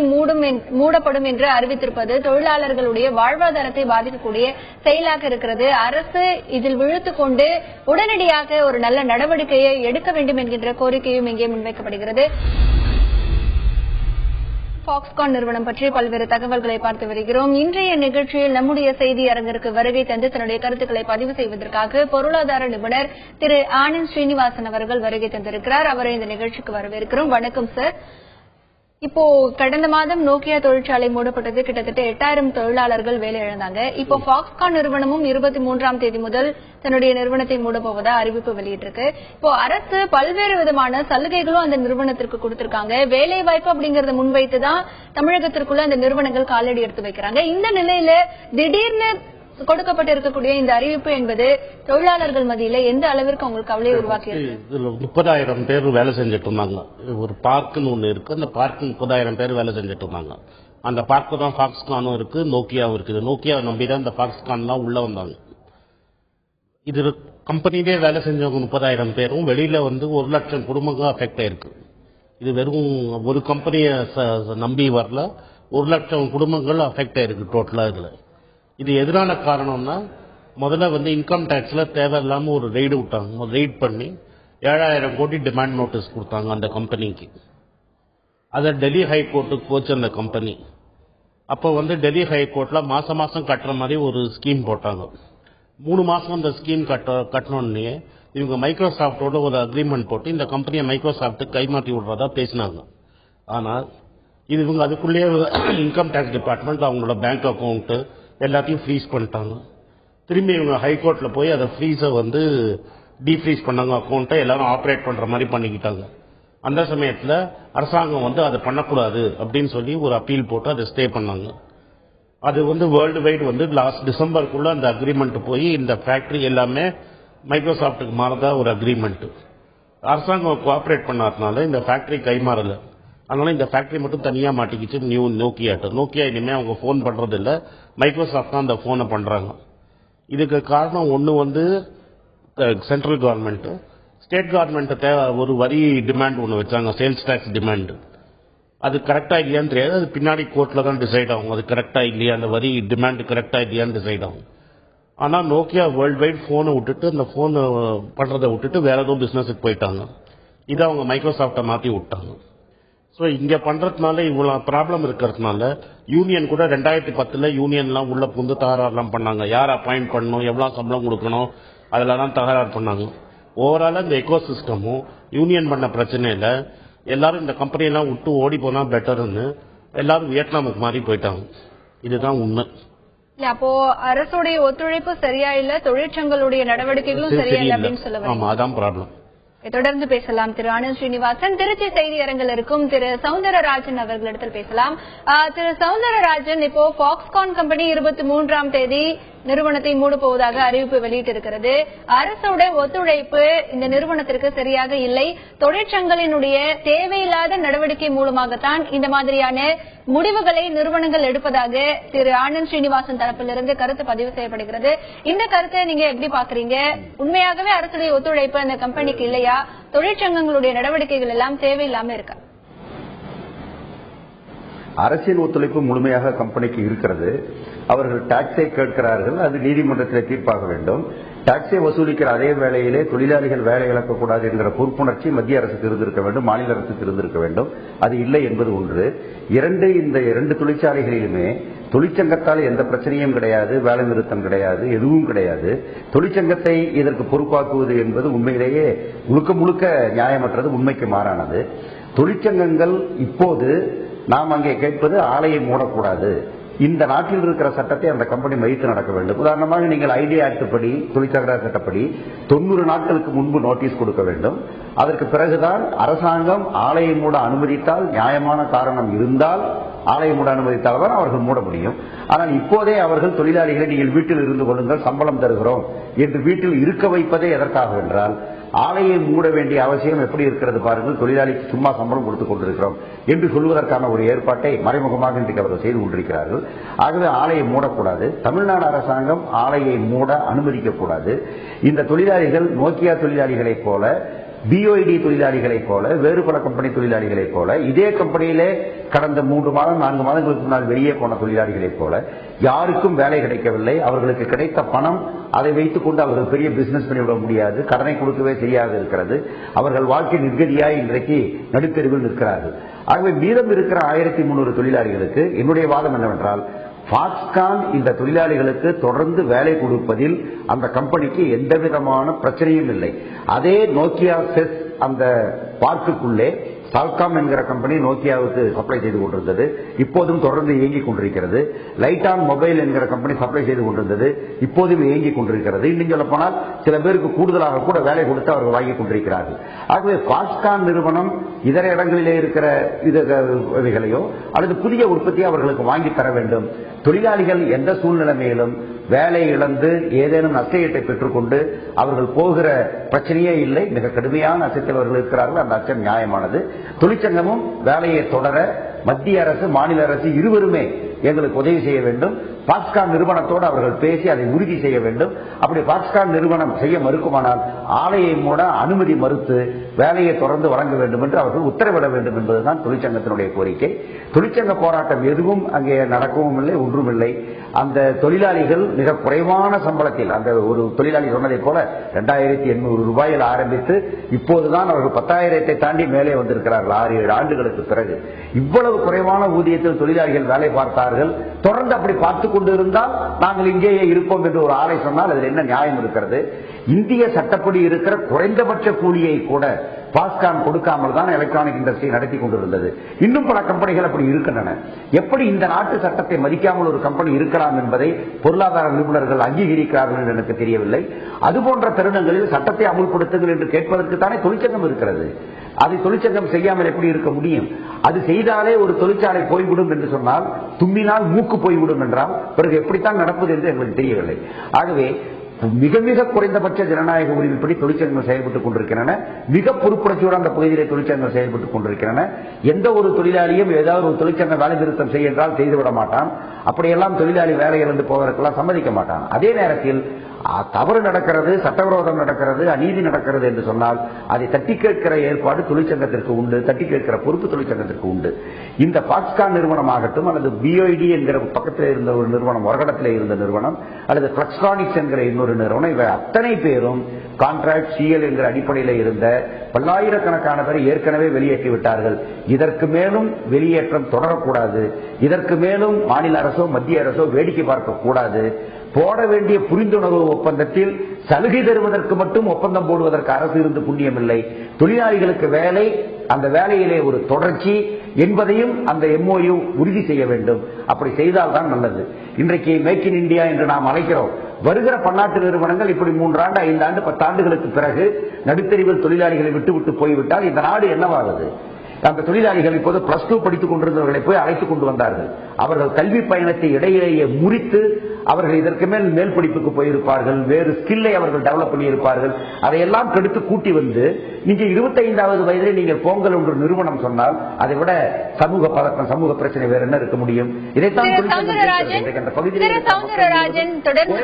மூடப்படும் என்று அறிவித்திருப்பது தொழிலாளர்களுடைய வாழ்வாதாரத்தை பாதிக்கக்கூடிய செயலாக இருக்கிறது. அரசு இதில் விழுத்துக் கொண்டு உடனடியாக ஒரு நல்ல நடவடிக்கையை எடுக்க வேண்டும் என்கின்ற கோரிக்கையும் இங்கே முன்வைக்கப்படுகிறது. ஃபாக்ஸ்கான் நிறுவனம் பற்றி பல்வேறு தகவல்களை பார்த்து வருகிறோம். இன்றைய நிகழ்ச்சியில் நம்முடைய செய்தி அரங்கிற்கு வருகை தந்து தன்னுடைய கருத்துக்களை பதிவு செய்வதற்காக பொருளாதார நிபுணர் திரு ஆனந்த் ஸ்ரீனிவாசன் அவர்கள் வருகை தந்திருக்கிறார். அவரை இந்த நிகழ்ச்சிக்கு வரவேற்கிறோம். வணக்கம் சார். இப்போ கடந்த மாதம் நோக்கியா தொழிற்சாலை மூடப்பட்டது. கிட்டத்தட்ட 8000 தொழிலாளர்கள் வேலை இழந்தாங்க. இப்போ ஃபாக்ஸ்கான் நிறுவனமும் 23ஆம் தேதி முதல் தன்னுடைய நிறுவனத்தை மூடப்போவதா அறிவிப்பு வெளியிட்டிருக்கு. இப்போ அரசு பல்வேறு விதமான சலுகைகளும் அந்த நிறுவனத்திற்கு கொடுத்திருக்காங்க. வேலை வாய்ப்பு அப்படிங்கறத முன்வைத்துதான் தமிழகத்திற்குள்ள அந்த நிறுவனங்கள் காலடி எடுத்து வைக்கிறாங்க. இந்த நிலையில திடீர்னு கொடுக்கப்பட்டிருக்கக்கூடிய இந்த அறிவிப்பு என்பது தொழிலாளர்கள் மத்தியில எந்த அளவிற்கு அவங்களுக்கு கவலையை உருவாக்கியிருக்கு? இதுல 30,000 பேர் வேலை செஞ்சுட்டு இருந்தாங்க. ஒரு பார்க்குன்னு ஒண்ணு இருக்கு. அந்த பார்க்கு 30,000 பேர் வேலை செஞ்சுட்டு இருந்தாங்க. அந்த பார்க்கு தான் ஃபாக்ஸ்கானும் இருக்கு, நோக்கியாவும் இருக்குது. நோக்கியா நம்பிதான் இந்த ஃபாக்ஸ்கான்லாம் உள்ள வந்தாங்க. இது கம்பெனிலே வேலை செஞ்சவங்க 30,000 பேரும் வெளியில 1,00,000 குடும்பங்கள் அஃபெக்ட் ஆயிருக்கு. இது வெறும் ஒரு கம்பெனியை நம்பி வரல, 1,00,000 குடும்பங்கள் அஃபெக்ட் ஆயிருக்கு டோட்டலா. இதுல இது எதிரான காரணம்னா முதல்ல இன்கம் டேக்ஸ்ல தேவையில்லாம ஒரு ரெய்டு விட்டாங்க. ஒரு ரெய்ட் பண்ணி 7,000 கோடி டிமாண்ட் நோட்டீஸ் கொடுத்தாங்க அந்த கம்பெனிக்கு. அதை டெல்லி ஹைகோர்ட்டுக்கு போச்சு அந்த கம்பெனி. அப்போ டெல்லி ஹைகோர்ட்ல மாசம் மாசம் கட்டுற மாதிரி ஒரு ஸ்கீம் போட்டாங்க. 3 மாசம் அந்த ஸ்கீம் கட்டணும்னே இவங்க மைக்ரோசாப்டோட ஒரு அக்ரிமெண்ட் போட்டு இந்த கம்பெனியை மைக்ரோசாப்டுக்கு கைமாற்றி விடுறதா பேசினாங்க. ஆனால் இது இவங்க அதுக்குள்ளேயே இன்கம் டேக்ஸ் டிபார்ட்மெண்ட் அவங்களோட பேங்க் அக்கௌண்ட் எல்லாத்தையும் ஃப்ரீஸ் பண்ணிட்டாங்க. திரும்பி இவங்க ஹைகோர்ட்ல போய் அதை ஃப்ரீஸை டீஃப்ரீஸ் பண்ணாங்க. அக்கௌண்ட்டை எல்லாரும் ஆப்ரேட் பண்ற மாதிரி பண்ணிக்கிட்டாங்க. அந்த சமயத்தில் அரசாங்கம் அதை பண்ணக்கூடாது அப்படின்னு சொல்லி ஒரு அப்பீல் போட்டு அதை ஸ்டே பண்ணாங்க. அது வேர்ல்டு வைடு லாஸ்ட் டிசம்பருக்குள்ள அந்த அக்ரிமெண்ட் போய் இந்த ஃபேக்டரி எல்லாமே மைக்ரோசாப்டுக்கு மாறதா ஒரு அக்ரிமெண்ட். அரசாங்கம் கோஆப்ரேட் பண்ணாதனால இந்த ஃபேக்டரி கைமாறல. அதனால இந்த ஃபேக்டரி மட்டும் தனியா மாட்டிக்கிச்சு நோக்கியா இனிமே அவங்க போன் பண்றது இல்ல, மைக்ரோசாப்ட் தான் அந்த போனை பண்றாங்க. இதுக்கு காரணம் ஒண்ணு சென்ட்ரல் கவர்மெண்ட், ஸ்டேட் கவர்மெண்ட் ஒரு வரி டிமாண்ட் ஒண்ணு வச்சாங்க, சேல்ஸ் டாக்ஸ் டிமாண்ட். அது கரெக்டா இல்லையான்னு தெரியாது. அது பின்னாடி கோர்ட்ல தான் டிசைட் ஆகும். அது கரெக்டா இல்லையா, அந்த வரி டிமாண்ட் கரெக்டா இல்லையான்னு டிசைட் ஆகும். ஆனா நோக்கியா வேர்ல்டு வைட் போனை விட்டுட்டு அந்த போன் பண்றதை விட்டுட்டு வேற ஏதோ பிசினஸுக்கு போயிட்டாங்க. இதை அவங்க மைக்ரோசாப்டை மாத்தி விட்டாங்க. ஸோ இங்க பண்றதுனால இவ்வளவு ப்ராப்ளம் இருக்கிறதுனால யூனியன் கூட 2010 யூனியன்லாம் உள்ள புந்து தகராறுலாம் பண்ணாங்க. யார் அப்பாயிண்ட் பண்ணணும், எவ்வளவு சம்பளம் கொடுக்கணும், அதெல்லாம் தகராறு பண்ணாங்க. ஓவராலா இந்த எக்கோ சிஸ்டமும் யூனியன் பண்ண பிரச்சனையில எல்லாரும் இந்த கம்பெனியெல்லாம் விட்டு ஓடி போனா பெட்டர்னு எல்லாரும் வியட்நாமுக்கு மாறி போயிட்டாங்க. இதுதான் உண்மை. அப்போ அரசுடைய ஒத்துழைப்பு சரியா இல்ல, தொழிற்சங்களுடைய நடவடிக்கைகளும் சரியா இல்ல அப்படின்னு சொல்ல. ஆமா, அதான் ப்ராப்ளம். தொடர்ந்து பேசலாம். திரு ஆனந்த் ஸ்ரீனிவாசன் திருச்சி செய்தி அரங்கில் இருக்கும் திரு சௌந்தரராஜன் அவர்களிடத்தில் பேசலாம். திரு சௌந்தரராஜன், இப்போ ஃபாக்ஸ்கான் கம்பெனி 23ஆம் தேதி நிறுவனத்தை மூடப்போவதாக அறிவிப்பு வெளியிட்டிருக்கிறது. அரசோட ஒத்துழைப்பு இந்த நிறுவனத்திற்கு சரியாக இல்லை. தொழிற்சங்கங்களினுடைய தேவையில்லாத நடவடிக்கை மூலமாகத்தான் இந்த மாதிரியான முடிவுகளை நிறுவனங்கள் எடுப்பதாக திரு ஆனந்த் ஸ்ரீனிவாசன் தரப்பிலிருந்து கருத்து பதிவு செய்யப்படுகிறது. இந்த கருத்தை நீங்க எப்படி பாக்குறீங்க? உண்மையாகவே அரசுடைய ஒத்துழைப்பு அந்த கம்பெனிக்கு இல்லையா? தொழிற்சங்கங்களுடைய நடவடிக்கைகள் எல்லாம் தேவையில்லாம இருக்கா? அரசியல் ஒத்துழைப்பு முழுமையாக கம்பெனிக்கு இருக்கிறது. அவர்கள் டாக்ஸை கேட்கிறார்கள், அது நீதிமன்றத்தில் தீர்ப்பாக வேண்டும். டாக்ஸை வசூலிக்கிற அதே வேளையிலே தொழிலாளிகள் வேலை இழக்கக்கூடாது என்கிற பொறுப்புணர்ச்சி மத்திய அரசுக்கு இருந்திருக்க வேண்டும், மாநில அரசுக்கு இருந்திருக்க வேண்டும். அது இல்லை என்பது ஒன்று. இந்த 2 தொழிற்சாலைகளிலுமே தொழிற்சங்கத்தால் எந்த பிரச்சனையும் கிடையாது, வேலை நிறுத்தம் கிடையாது, எதுவும் கிடையாது. தொழிற்சங்கத்தை இதற்கு பொறுப்பாக்குவது என்பது உண்மையிலேயே முழுக்க நியாயமற்றது, உண்மைக்கு மாறானது. தொழிற்சங்கங்கள் இப்போது நாம் அங்கே கேட்பது ஆலையை மூடக்கூடாது, இந்த நாட்டில் இருக்கிற சட்டத்தை அந்த கம்பெனி மதித்து நடக்க வேண்டும். உதாரணமாக நீங்கள் ஐடியா ஆக்ட் படி, தொழிற்சங்க சட்டப்படி 90 நாட்களுக்கு முன்பு நோட்டீஸ் கொடுக்க வேண்டும். அதற்கு பிறகுதான் அரசாங்கம் ஆலையை மூட அனுமதித்தால், நியாயமான காரணம் இருந்தால் ஆலையை மூட அனுமதித்தால் தான் அவர்கள் மூட முடியும். ஆனால் இப்போதே அவர்கள் தொழிலாளிகளை நீங்கள் வீட்டில் இருந்து கொள்ளுங்கள், சம்பளம் தருகிறோம் என்று வீட்டில் இருக்க வைப்பதே எதற்காக என்றால், ஆலையை மூட வேண்டிய அவசியம் எப்படி இருக்கிறது பாருங்கள், தொழிலாளிக்கு சும்மா சம்பளம் கொடுத்துக் கொண்டிருக்கிறோம் என்று சொல்வதற்கான ஒரு ஏற்பாட்டை மறைமுகமாக இன்றைக்கு அவர்கள் செய்து கொண்டிருக்கிறார்கள். ஆகவே ஆலையை மூடக்கூடாது. தமிழ்நாடு அரசாங்கம் ஆலையை மூட அனுமதிக்கக்கூடாது. இந்த தொழிலாளிகள் நோக்கியா தொழிலாளிகளைப் போல, பிஓஐடி தொழிலாளிகளைப் போல, வேறு பல கம்பெனி தொழிலாளிகளைப் போல, இதே கம்பெனியிலே கடந்த 3 மாதம் 4 மாதங்களுக்கு முன்னால் வெளியே போன தொழிலாளிகளைப் போல யாருக்கும் வேலை கிடைக்கவில்லை. அவர்களுக்கு கிடைத்த பணம், அதை வைத்துக் கொண்டு அவர்கள் பெரிய பிசினஸ் பண்ணிவிட முடியாது, கடனை கொடுக்கவே தெரியாது இருக்கிறது. அவர்கள் வாழ்க்கை நிர்கதியாய் இன்றைக்கு நடுத்தெருவில் நிற்கிறார்கள். ஆகவே மீதம் இருக்கிற 1300 தொழிலாளிகளுக்கு என்னுடைய வாதம் என்னவென்றால், பாக்ஸ்கான் இந்த தொழிலாளிகளுக்கு தொடர்ந்து வேலை கொடுப்பதில் அந்த கம்பெனிக்கு எந்த விதமான பிரச்சனையும் இல்லை. அதே நோக்கியா செஸ் அந்த பார்க்குள்ளே சால்காம் என்கிற கம்பெனி நோக்கியாவுக்கு சப்ளை செய்து கொண்டிருந்தது, இப்போதும் தொடர்ந்து இயங்கிக் கொண்டிருக்கிறது. லைட்டான் மொபைல் என்கிற கம்பெனி சப்ளை செய்து கொண்டிருந்தது, இப்போதும் இயங்கிக் கொண்டிருக்கிறது. இன்னும் சொல்ல போனால் சில பேருக்கு கூடுதலாக கூட வேலை கொடுத்து அவர்கள் வாங்கிக் கொண்டிருக்கிறார்கள். ஆகவே பாக்ஸ்கான் நிறுவனம் இதர இடங்களிலே இருக்கிற இவைகளையோ அல்லது புதிய உற்பத்தியை அவர்களுக்கு வாங்கி தர வேண்டும். தொழிலாளிகள் எந்த சூழ்நிலைமையிலும் வேலை இழந்து ஏதேனும் நஷ்டஈட்டை பெற்றுக்கொண்டு அவர்கள் போகிற பிரச்சனையே இல்லை. மிக கடுமையான அச்சத்தில் அவர்கள் இருக்கிறார்கள். அந்த அச்சம் நியாயமானது. தொழிற்சங்கமும் வேலையை தொடர மத்திய அரசு மாநில அரசு இருவருமே எங்களுக்கு உதவி செய்ய வேண்டும். பாக்ஸ்கான் நிறுவனத்தோடு அவர்கள் பேசி அதை உறுதி செய்ய வேண்டும். அப்படி பாக்ஸ்கான் நிறுவனம் செய்ய மறுக்குமானால் ஆலையை மூட அனுமதி மறுத்து வேலையை தொடர்ந்து வழங்க வேண்டும் என்று அவர்கள் உத்தரவிட வேண்டும் என்பதுதான் தொழிற்சங்கத்தினுடைய கோரிக்கை. தொழிற்சங்க போராட்டம் எதுவும் அங்கே நடக்கவும் இல்லை, ஒன்றும் இல்லை. அந்த தொழிலாளிகள் மிக குறைவான சம்பளத்தில், அந்த ஒரு தொழிலாளி சொன்னதை போல 2800 ரூபாயில் ஆரம்பித்து இப்போதுதான் அவர்கள் 10,000 தாண்டி மேலே வந்திருக்கிறார்கள் 6-7 ஆண்டுகளுக்கு பிறகு. இவ்வளவு குறைவான ஊதியத்தில் தொழிலாளிகள் வேலை பார்த்தார்கள். தொடர்ந்து அப்படி பார்த்துக் கொண்டு இருந்தால் நாங்கள் இங்கேயே இருப்போம் என்று ஒரு ஆலை சொன்னால் அதில் என்ன நியாயம் இருக்கிறது? இந்திய சட்டப்படி இருக்கிற குறைந்தபட்ச கூலியை கூட பாக்ஸ்கான் கொடுக்காமல் தான் எலக்ட்ரானிக் இண்டஸ்ட்ரி நடத்தி கொண்டிருந்தது. இன்னும் பல கம்பெனிகள் அப்படி இருக்கின்றன. எப்படி இந்த நாட்டு சட்டத்தை மதிக்காமல் ஒரு கம்பெனி இருக்கலாம் என்பதை பொருளாதார நிபுணர்கள் அங்கீகரிக்கிறார்கள் என்று எனக்கு தெரியவில்லை. அதுபோன்ற தருணங்களில் சட்டத்தை அமுல்படுத்துங்கள் என்று கேட்பதற்கு தானே தொழிற்சங்கம் இருக்கிறது. அதை தொழிற்சங்கம் செய்யாமல் எப்படி இருக்க முடியும்? அது செய்தாலே ஒரு தொழிற்சாலை போய்விடும் என்று சொன்னால், தும்மினால் மூக்கு போய்விடும் என்றால் பிறகு எப்படித்தான் நடப்பது என்று எங்களுக்கு தெரியவில்லை. ஆகவே மிக மிக குறைந்தபட்ச ஜனநாயக உரிமைப்படி தொழிற்சங்கங்கள் செயல்பட்டுக் கொண்டிருக்கின்றன. மிக பொறுப்புணர்ச்சியோடு அந்த பகுதியிலே தொழிற்சங்கங்கள் செயல்பட்டுக் கொண்டிருக்கின்றன. எந்த ஒரு தொழிலாளியும் ஏதாவது ஒரு தொழிற்சங்க வேலை நிறுத்தம் செய்ய என்றால் செய்துவிட மாட்டான். அப்படியெல்லாம் தொழிலாளி வேலை இழந்து போவதற்கெல்லாம் சம்மதிக்க மாட்டான். அதே நேரத்தில் தவறு நடக்கிறது, சட்டவிரோதம் நடக்கிறது, அநீதி நடக்கிறது என்று சொன்னால் அதை தட்டி கேட்கிற ஏற்பாடு தொழிற்சங்கத்திற்கு உண்டு, தட்டி கேட்கிற பொறுப்பு தொழிற்சங்கத்திற்கு உண்டு. இந்த பாக்ஸ்கான் நிறுவனமாகட்டும் அல்லது பிஐடி என்கிற பக்கத்தில் இருந்த ஒரு நிறுவனம், வரகடத்தில் இருந்த நிறுவனம், அல்லது பிளக்ஸ்ட்ரானிக்ஸ் என்கிற இன்னொரு நிறுவனம், இவை அத்தனை பேரும் கான்ட்ராக்ட் சிஎல் என்கிற அடிப்படையில் இருந்த பல்லாயிரக்கணக்கான பேரை ஏற்கனவே வெளியேற்றி விட்டார்கள். இதற்கு மேலும் வெளியேற்றம் தொடரக்கூடாது. இதற்கு மேலும் மாநில அரசோ மத்திய அரசோ வேடிக்கை பார்க்க கூடாது. போட வேண்டிய புரிந்துணர்வு ஒப்பந்தத்தில் சலுகை தருவதற்கு மட்டும் ஒப்பந்தம் போடுவதற்கு அரசு இருந்து புண்ணியமில்லை. தொழிலாளிகளுக்கு வேலை, அந்த வேலையிலே ஒரு தொடர்ச்சி என்பதையும் அந்த எம்ஓயு உறுதி செய்ய வேண்டும். அப்படி செய்தால்தான் நல்லது. இன்றைக்கு மேக் இன் இந்தியா என்று நாம் அழைக்கிறோம். வருகிற பன்னாட்டு நிறுவனங்கள் இப்படி 3 ஆண்டு 5 ஆண்டு 10 ஆண்டுகளுக்கு பிறகு நடுத்தெருவில் தொழிலாளிகளை விட்டுவிட்டு போய்விட்டால் இந்த நாடு என்னவாகுது? அந்த தொழிலாளிகள் இப்போது +2 படித்துக் கொண்டிருந்தவர்களை போய் அழைத்துக் கொண்டு வந்தார்கள். அவர்கள் கல்வி பயணத்தை இடையிலேயே முறித்து அவர்கள் இதற்கு மேல் படிப்புக்கு போயிருப்பார்கள், வேறு ஸ்கில்லை அவர்கள் டெவலப் பண்ணியிருப்பார்கள். அதையெல்லாம் கெடுத்து கூட்டி வந்து நீங்க 25வது வயதிலே நீங்கள் போங்கல் என்று நிறுவனம் சொன்னால் அதை விட சமூக பதக்கம், சமூக பிரச்சனை வேற என்ன இருக்க முடியும்? இதைத்தான் தொடர்ந்து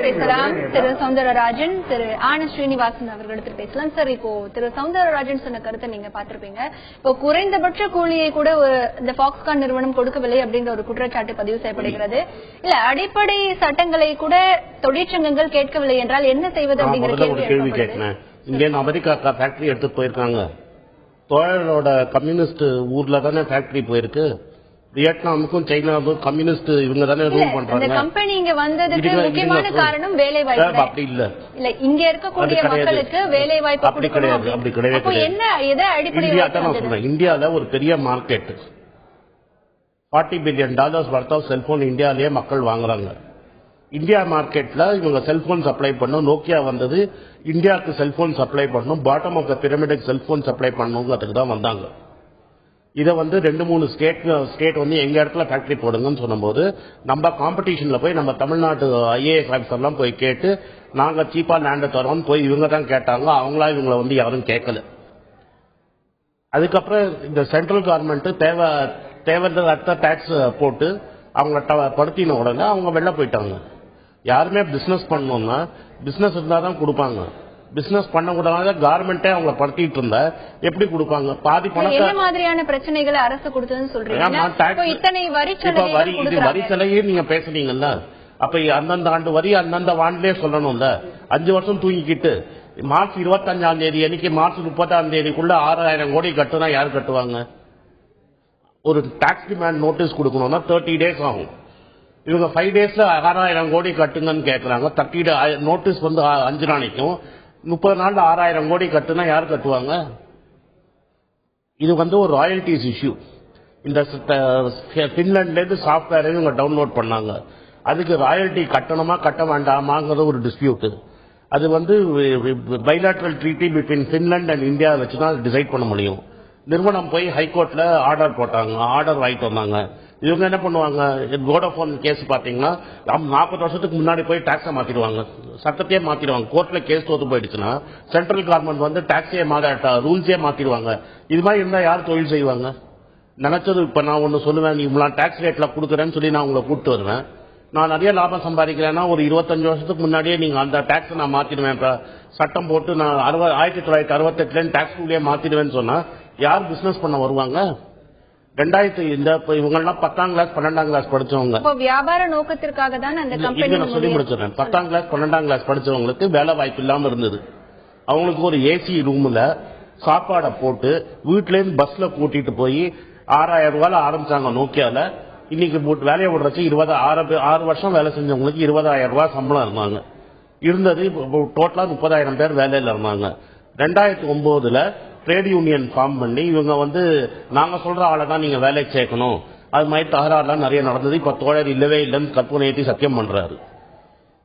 பேசலாம். திரு சௌந்தரராஜன், திரு ஆனந்த் ஸ்ரீனிவாசன் அவர்களிடத்தில் பேசலாம். சார், இப்போ திரு சௌந்தரராஜன் சொன்ன கருத்தை நீங்க பார்த்திருப்பீங்க. இப்போ குறைந்தபட்ச கூலியை கூட இந்த பாக்ஸ்கான் நிறுவனம் கொடுக்கவில்லை அப்படின்ற ஒரு குற்றச்சாட்டு பதிவு செய்யப்படுகிறது. இல்ல, அடிப்படை சட்டங்களை கூட தொழிற்சங்கங்கள் கேட்கவில்லை என்றால் என்ன செய்வது அப்படிங்கிற கேள்வி கேட்கிறேன். இந்தியன் அமெரிக்கா ஃபேக்டரி எடுத்து போயிருக்காங்க. தோழரோட கம்யூனிஸ்ட் ஊர்ல தானே ஃபேக்டரி போயிருக்கு. வியட்நாமுக்கும் சைனாவுக்கும் கம்யூனிஸ்ட் இவங்க தானே ரூல் பண்றாங்க. கம்பெனி இங்க வந்ததுக்கு முக்கியமான காரணம் வேலை வாய்ப்பு. அப்படி இல்ல, இல்ல இங்க இருக்கக்கூடிய மக்களுக்கு வேலை வாய்ப்பு அப்படி கிடையாது. அப்படி கிடையாது. என்ன எதை அடிப்படையில் இந்தியால ஒரு பெரிய market, $40 billion worth of cellphone இந்தியாலேயே மக்கள் வாங்குறாங்க. இந்தியா மார்க்கெட்ல இவங்க செல்போன் சப்ளை பண்ணும். நோக்கியா வந்தது இந்தியாவுக்கு செல்போன் சப்ளை பண்ணும், பாட்டம் ஆஃப் த பிரமிடுக்கு செல்போன் சப்ளை பண்ணுங்கிறதுக்கு தான் வந்தாங்க. இதை 2-3 ஸ்டேட் எங்க இடத்துல ஃபேக்டரி போடுங்கன்னு சொன்னபோது நம்ம காம்படிஷன்ல போய் நம்ம தமிழ்நாட்டு ஐஏஎஸ் ஆஃபீஸர்லாம் போய் கேட்டு நாங்க சீப்பா லேண்ட் தரோம்னு போய் இவங்க தான் கேட்டாங்க. அவங்களா இவங்களை யாரும் கேட்கல. அதுக்கப்புறம் இந்த சென்ட்ரல் கவர்மெண்ட் தேவையற்ற டாக்ஸ் போட்டு அவங்க படுத்தின உடனே அவங்க வெளில போயிட்டாங்க. யாருமே பிசினஸ் பண்ணணும்னா பிசினஸ் இருந்தாதான் கொடுப்பாங்க. பிசினஸ் பண்ணக்கூடாத கவர்மெண்டே அவங்க படுத்திட்டு இருந்தா எப்படி கொடுப்பாங்க? பாதி பணத்தை மாதிரியான பிரச்சனைகளை அரசு கொடுத்ததுன்னு சொல்றீங்க. வரி சலுகையே நீங்க பேசுறீங்கல்ல, அப்ப அந்தந்த ஆண்டு வரி அந்தந்த ஆண்டுலயே சொல்லணும்ல. 5 வருஷம் தூங்கிக்கிட்டு மார்ச் 25ஆம் தேதி அன்னைக்கு மார்ச் 30ஆம் தேதிக்குள்ள 6000 கோடி கட்டுனா யாரு கட்டுவாங்க? ஒரு டாக்ஸ் டிமாண்ட் நோட்டீஸ் கொடுக்கணும்னா 30 days ஆகும். இவங்க 5 daysல 6000 கோடி கட்டுங்கன்னு கேட்கறாங்க. 30 நோட்டீஸ் வந்து 5 நாளைக்கும், 30 நாள்ல 6000 கோடி கட்டுனா யார் கட்டுவாங்க? இது வந்து ஒரு ராயல்டிஸ் இஷ்யூ. இந்த பின்லாண்ட்ல இருந்து சாஃப்ட்வேர் இவங்க டவுன்லோட் பண்ணாங்க. அதுக்கு ராயல்டி கட்டணுமா கட்ட வேண்டாமாங்கிறது ஒரு டிஸ்பியூட். அது வந்து bilateral treaty between Finland and India வச்சுதான் டிசைட் பண்ண முடியும். நிறுவனம் போய் ஹைகோர்ட்ல ஆர்டர் போட்டாங்க, ஆர்டர் வாங்கிட்டு வந்தாங்க. இவங்க என்ன பண்ணுவாங்க, வோடாஃபோன் கேஸ் பாத்தீங்கன்னா 40 வருஷத்துக்கு முன்னாடி போய் டாக்ஸை மாத்திடுவாங்க, சட்டத்தையே மாத்திடுவாங்க. கோர்ட்ல கேஸ் தோத்து போயிடுச்சுன்னா சென்ட்ரல் கவர்மெண்ட் வந்து டாக்ஸையே ரூல்ஸே மாத்திடுவாங்க. இது மாதிரி இருந்தா யார் தொழில் செய்வாங்க? நினைச்சது இப்ப நான் ஒன்னு சொல்லுவேன், நீ இவ்வளவு டாக்ஸ் ரேட்ல கொடுக்குறேன்னு சொல்லி நான் உங்களை கூப்பிட்டு வருவேன். நான் நிறைய லாபம் சம்பாதிக்கிறேன்னா ஒரு 25 வருஷத்துக்கு முன்னாடியே நீங்க அந்த டாக்ஸ் நான் மாத்திடுவேன், சட்டம் போட்டு நான் 1968 டாக்ஸ் ரூலே மாத்திடுவேன்னு சொன்னா யார் பிசினஸ் பண்ண வருவாங்க? இவங்க எல்லாம் 10ஆம் கிளாஸ் 12ஆம் கிளாஸ் படிச்சவங்க. வியாபார நோக்கத்திற்காக தான் அந்த கம்பெனி நான் சொல்லி முடிச்சிடறேன். 10ஆம் கிளாஸ் 12ஆம் கிளாஸ் படிச்சவங்களுக்கு வேலை வாய்ப்பு இல்லாம இருந்தது. அவங்களுக்கு ஒரு ஏசி ரூம்ல சாப்பாடை போட்டு வீட்டுல இருந்து பஸ்ல கூட்டிட்டு போய் 6000 ரூபாய் ஆரம்பிச்சாங்க நோக்கியால. இன்னைக்கு வேலையை விடுறச்சு 6 வருஷம் வேலை செஞ்சவங்களுக்கு 20,000 ரூபாய் சம்பளம் இருந்தாங்க. இருந்தது டோட்டலா 30,000 பேர் வேலையில இருந்தாங்க. 2009ல ட்ரேட் யூனியன் ஃபார்ம் பண்ணி இவங்க வந்து நாங்க சொல்ற ஆளை தான் நீங்க வேலைக்கு சேர்க்கணும், அது மாதிரி தகராறுலாம் நிறைய நடந்தது. இப்ப தோழர் இல்லவே இல்லைன்னு கற்பனை ஏற்றி சத்தியம் பண்றாரு.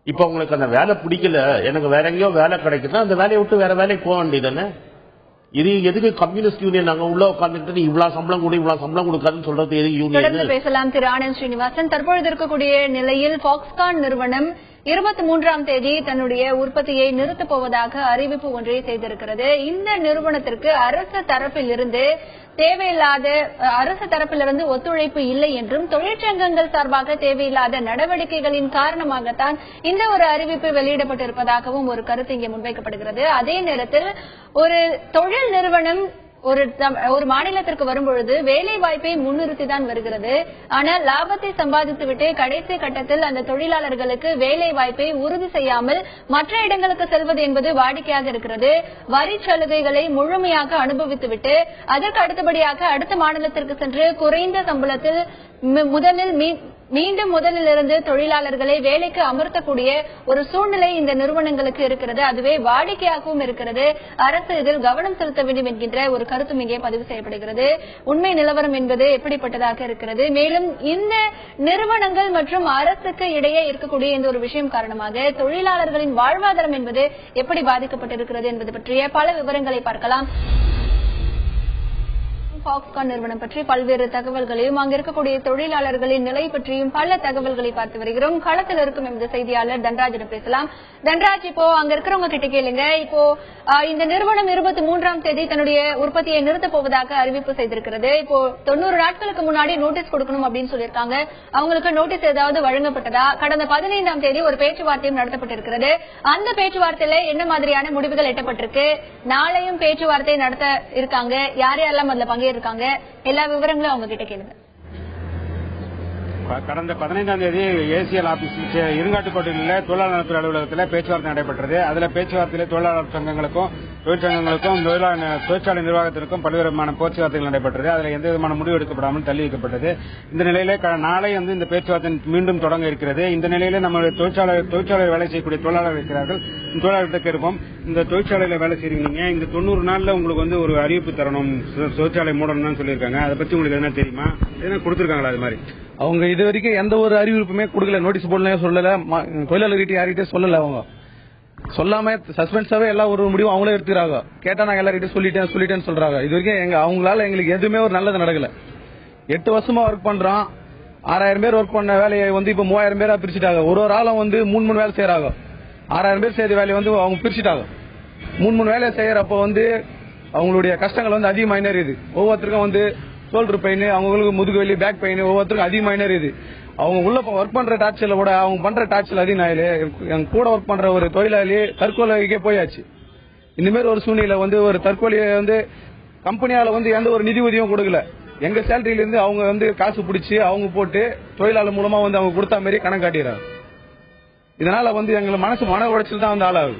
இப்ப உங்களுக்கு அந்த வேலை பிடிக்கல, எனக்கு வேற எங்கேயோ வேலை கிடைக்குதுன்னா அந்த வேலையை விட்டு வேற வேலைக்கு போக வேண்டியதானே? இது எதுக்கு கம்யூனிஸ்ட் யூனியன் நாங்க உள்ள உட்கார்ந்துட்டு இவ்வளவு சம்பளம் கூட இவ்வளவு சம்பளம் கொடுக்காதுன்னு சொல்றது எது யூனியன்? பேசலாம் திரு ஆனந்த் ஸ்ரீனிவாசன். தற்பொழுது இருக்கக்கூடிய நிலையில் பாக்ஸ்கான் நிறுவனம் 23ஆம் தேதி தன்னுடைய உற்பத்தியை நிறுத்தப் போவதாக அறிவிப்பு ஒன்றை செய்திருக்கிறது. இந்த நிறுவனத்திற்கு அரசு தரப்பிலிருந்து ஒத்துழைப்பு இல்லை என்றும் தொழிற்சங்கங்கள் சார்பாக தேவையில்லாத நடவடிக்கைகளின் காரணமாகத்தான் இந்த ஒரு அறிவிப்பு வெளியிடப்பட்டிருப்பதாகவும் ஒரு கருத்து இங்கே முன்வைக்கப்படுகிறது. அதே நேரத்தில் ஒரு தொழில் நிறுவனம் ஒரு மாநிலத்திற்கு வரும்பொழுது வேலை வாய்ப்பை முன்னிறுத்திதான் வருகிறது. ஆனால் லாபத்தை சம்பாதித்துவிட்டு கடைசி கட்டத்தில் அந்த தொழிலாளர்களுக்கு வேலை வாய்ப்பை உறுதி செய்யாமல் மற்ற இடங்களுக்கு செல்வது என்பது வாடிக்கையாக இருக்கிறது. வரி சலுகைகளை முழுமையாக அனுபவித்துவிட்டு அதற்கு அடுத்தபடியாக அடுத்த மாநிலத்திற்கு சென்று குறைந்த சம்பளத்தில் மீண்டும் முதலிலிருந்து தொழிலாளர்களை வேலைக்கு அமர்த்தக்கூடிய ஒரு சூழ்நிலை இந்த நிறுவனங்களுக்கு இருக்கிறது. அதுவே வாடிக்கையாகவும் இருக்கிறது. அரசு இதில் கவனம் செலுத்த வேண்டும் என்கின்ற ஒரு கருத்தும் இங்கே பதிவு செய்யப்படுகிறது. உண்மை நிலவரம் என்பது எப்படிப்பட்டதாக இருக்கிறது? மேலும் இந்த நிறுவனங்கள் மற்றும் அரசுக்கு இடையே இருக்கக்கூடிய இந்த ஒரு விஷயம் காரணமாக தொழிலாளர்களின் வாழ்வாதாரம் என்பது எப்படி பாதிக்கப்பட்டிருக்கிறது என்பது பற்றிய பல விவரங்களை பார்க்கலாம். பாக்ஸ்கான் நிறுவனம் பற்றி பல்வேறு தகவல்களையும் அங்க இருக்கக்கூடிய தொழிலாளர்களின் நிலை பற்றியும் பல தகவல்களை பார்த்து வருகிறோம். களத்தில் இருக்கும் எமது செய்தியாளர் தன்ராஜிடம் பேசலாம். தன்ராஜ், இப்போ அங்க இருக்கிறவங்க கிட்ட கேளுங்க, இப்போ இந்த நிறுவனம் 23ஆம் தேதி தன்னுடைய உற்பத்தியை நிறுத்தப் போவதாக அறிவிப்பு செய்திருக்கிறது. இப்போ 90 நாட்களுக்கு முன்னாடி நோட்டீஸ் கொடுக்கணும் அப்படின்னு சொல்லியிருக்காங்க. அவங்களுக்கு நோட்டீஸ் ஏதாவது வழங்கப்பட்டதா? கடந்த 15ஆம் தேதி ஒரு பேச்சுவார்த்தையும் நடத்தப்பட்டிருக்கிறது. அந்த பேச்சுவார்த்தையில என்ன மாதிரியான முடிவுகள் எட்டப்பட்டிருக்கு? நாளையும் பேச்சுவார்த்தை நடத்த இருக்காங்க. யார் யாரெல்லாம் அதுல பங்கேற்க இருக்காங்க? எல்லா விவரங்களும் அவங்க கிட்ட கேளுங்க. கடந்த 15ஆம் தேதி ஏசிஎல் ஆபீஸ் இருங்காட்டுக்கோட்டையில் தொழிலாளர் நலத்துறை அலுவலகத்தில் பேச்சுவார்த்தை நடைபெற்றது. அதுல பேச்சுவார்த்தையில் தொழிலாளர் சங்கங்களுக்கும் தொழிற்சங்கங்களுக்கும் தொழிற்சாலை நிர்வாகத்திற்கும் பல்வேறு விதமான பேச்சுவார்த்தைகள் நடைபெற்றது. அதுல எந்த விதமான முடிவு எடுக்கப்படாமல் தள்ளி வைக்கப்பட்டது. இந்த நிலையில நாளை வந்து இந்த பேச்சுவார்த்தை மீண்டும் தொடங்க இருக்கிறது. இந்த நிலையில நம்மளுடைய தொழிற்சாலையில் வேலை செய்யக்கூடிய தொழிலாளர்கள் இருக்கிறார்கள். தொழிலாளர்கிட்ட இருப்போம், இந்த தொழிற்சாலையில வேலை செய்றீங்க, இந்த 90 நாள்ல உங்களுக்கு வந்து ஒரு அறிவிப்பு தரணும், தொழிற்சாலை மூடணும்னு சொல்லியிருக்காங்க. அதை பத்தி உங்களுக்கு என்ன தெரியுமா? என்ன கொடுத்திருக்காங்களா? அது மாதிரி அவங்க இது வரைக்கும் எந்த ஒரு அறிவிப்புமே கொடுக்கல, நோட்டீஸ் போர்டுல சொல்லல, தொழிலாளர்கிட்ட யார்கிட்ட சொல்லல. அவங்க சொல்லாம சஸ்பென்ஸாவே எல்லாம் ஒரு முடிவு அவங்களே எடுத்துக்கிறாங்க. கேட்டா நாங்க எல்லார்கிட்ட சொல்லிட்டேன்னு சொல்றாங்க. இது வரைக்கும் அவங்களால எங்களுக்கு எதுவுமே ஒரு நல்லது நடக்கல. 8 வருஷமா ஒர்க் பண்றோம். 6000 பேர் ஒர்க் பண்ண வேலையை வந்து இப்ப 3000 பேரா பிரிச்சுட்டாங்க. ஒரு ஆளும் வந்து 3 வேலை செய்யறாங்க. 6000 பேர் செய்யற வேலையை வந்து அவங்க பிரிச்சுட்டாங்க. 3 வேலை செய்யறப்ப வந்து அவங்களுடைய கஷ்டங்கள் வந்து அதிகமாக இருக்குது. ஒவ்வொருத்தருக்கும் வந்து ஷோல்டர் பெயின், அவங்களுக்கு முதுகு வலி, பேக் பெயின், ஒவ்வொருத்தருக்கும் அதிகமாக இருக்குது. அவங்க உள்ள ஒர்க் பண்ற டார்ச்சர்ல கூட அவங்க பண்ற டார்ச்சர் அதிகம் ஆயிலே. எங்க கூட ஒர்க் பண்ற ஒரு தொழிலாளி தற்கொலைக்கே போயாச்சு. இந்த மாதிரி ஒரு சூழ்நிலை வந்து ஒரு தற்கொலையை வந்து கம்பெனியால வந்து எந்த ஒரு நிதி உதவியும் கொடுக்கல. எங்க சேலரியில இருந்து அவங்க வந்து காசு பிடிச்சி அவங்க போட்டு தொழிலாளர் மூலமா வந்து அவங்க கொடுத்த மாதிரி கணக்கு காட்டிடுறாங்க. இதனால வந்து எங்களுக்கு மன உடைச்சல் தான் வந்து ஆளாகுது.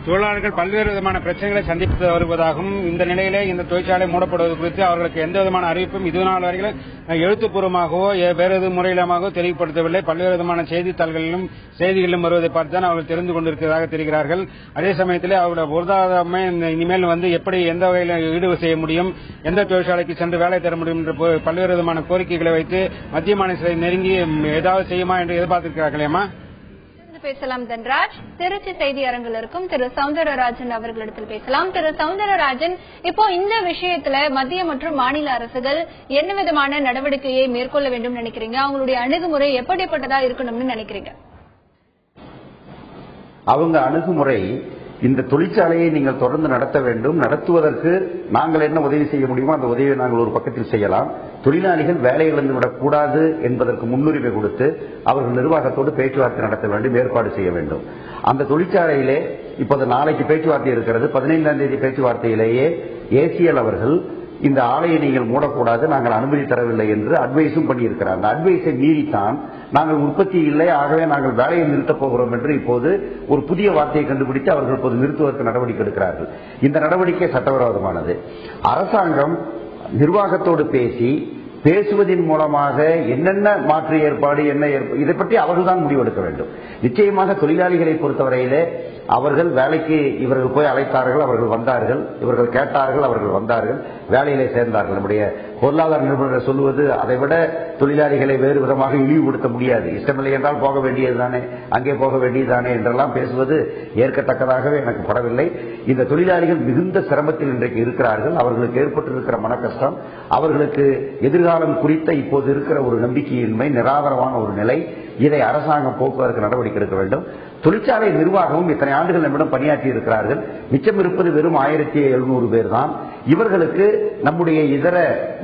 தொழிலாளர்கள் பல்வேறு விதமான பிரச்சனைகளை சந்தித்து வருவதாகவும் இந்த நிலையிலே இந்த தொழிற்சாலை மூடப்படுவது குறித்து அவர்களுக்கு எந்த விதமான அறிவிப்பும் இதுநாள் வரைக்கும் எழுத்துப்பூர்வமாகவோ வேறு முறையிலமாகவோ தெளிவுபடுத்தவில்லை. பல்வேறு விதமான செய்தித்தாள்களிலும் செய்திகளிலும் வருவதை பார்த்துதான் அவர்கள் தெரிந்து கொண்டிருக்கிறதாக தெரிகிறார்கள். அதே சமயத்தில் அவருடைய பொருளாதாரமே இனிமேல் எப்படி எந்த வகையில் ஈடு செய்ய முடியும், எந்த தொழிற்சாலைக்கு சென்று வேலை தர முடியும் என்ற பல்வேறு விதமான கோரிக்கைகளை வைத்து மத்திய மாநிலத்தை நெருங்கி ஏதாவது செய்யுமா என்று எதிர்பார்த்திருக்கிறார்களேமா? பேசலாம் தன்ராஜ். திருச்சி செய்தி அரங்கில் இருக்கும் திரு சௌந்தரராஜன் அவர்களிடத்தில் பேசலாம். திரு சௌந்தரராஜன், இப்போ இந்த விஷயத்துல மத்திய மற்றும் மாநில அரசுகள் என்ன விதமான நடவடிக்கையை மேற்கொள்ள வேண்டும் நினைக்கிறீங்க? அவங்களுடைய அணுகுமுறை எப்படிப்பட்டதா இருக்கணும்னு நினைக்கிறீங்க? அவங்க அணுகுமுறை, இந்த தொழிற்சாலையை நீங்கள் தொடர்ந்து நடத்த வேண்டும், நடத்துவதற்கு நாங்கள் என்ன உதவி செய்ய முடியுமோ அந்த உதவியை நாங்கள் ஒரு பக்கத்தில் செய்யலாம். தொழிலாளிகள் வேலை இழந்துவிடக் கூடாது என்பதற்கு முன்னுரிமை கொடுத்து அவர்கள் நிர்வாகத்தோடு பேச்சுவார்த்தை நடத்த வேண்டும், ஏற்பாடு செய்ய வேண்டும். அந்த தொழிற்சாலையிலே இப்போது நாளைக்கு பேச்சுவார்த்தை இருக்கிறது. 15ஆம் தேதி பேச்சுவார்த்தையிலேயே ஏசிஎல் அவர்கள் இந்த ஆலையை நீங்கள் மூடக்கூடாது, நாங்கள் அனுமதி தரவில்லை என்று அட்வைஸும் பண்ணியிருக்கிறார். அந்த அட்வைஸை மீறித்தான் நாங்கள் உற்பத்தி இல்லை, ஆகவே நாங்கள் வேலையை நிறுத்தப் போகிறோம் என்று இப்போது ஒரு புதிய வார்த்தையை கண்டுபிடித்து அவர்கள் இப்போது நிறுத்துவதற்கு நடவடிக்கை எடுக்கிறார்கள். இந்த நடவடிக்கை சட்டவிரோதமானது. அரசாங்கம் நிர்வாகத்தோடு பேசுவதன் மூலமாக என்னென்ன மாற்று ஏற்பாடு இதை பற்றி அவர்கள்தான் முடிவெடுக்க வேண்டும். நிச்சயமாக தொழிலாளிகளை பொறுத்தவரையிலே அவர்கள் வேலைக்கு இவர்கள் போய் அழைத்தார்கள், அவர்கள் வந்தார்கள், இவர்கள் கேட்டார்கள், அவர்கள் வந்தார்கள், வேலையிலே சேர்ந்தார்கள். நம்முடைய பொருளாதார நிபுணர்கள் சொல்லுவது அதை விட தொழிலாளிகளை வேறு விதமாக இழிவுபடுத்த முடியாது. இஷ்டமில்லை என்றால் போக வேண்டியதுதானே, அங்கே போக வேண்டியதுதானே என்றெல்லாம் பேசுவது ஏற்கத்தக்கதாகவே எனக்கு படவில்லை. இந்த தொழிலாளிகள் மிகுந்த சிரமத்தில் இன்றைக்கு இருக்கிறார்கள். அவர்களுக்கு ஏற்பட்டிருக்கிற மன கஷ்டம், அவர்களுக்கு எதிர்காலம் குறித்த இப்போது இருக்கிற ஒரு நம்பிக்கையின்மை, நிராதரவான ஒரு நிலை, இதை அரசாங்கம் போக்குவதற்கு நடவடிக்கை எடுக்க வேண்டும். தொழிற்சாலை நிர்வாகமும் இத்தனை ஆண்டுகள் நம்மிடம் பணியாற்றி இருக்கிறார்கள். மிச்சம் இருப்பது வெறும் 1700 பேர் தான். இவர்களுக்கு நம்முடைய இதர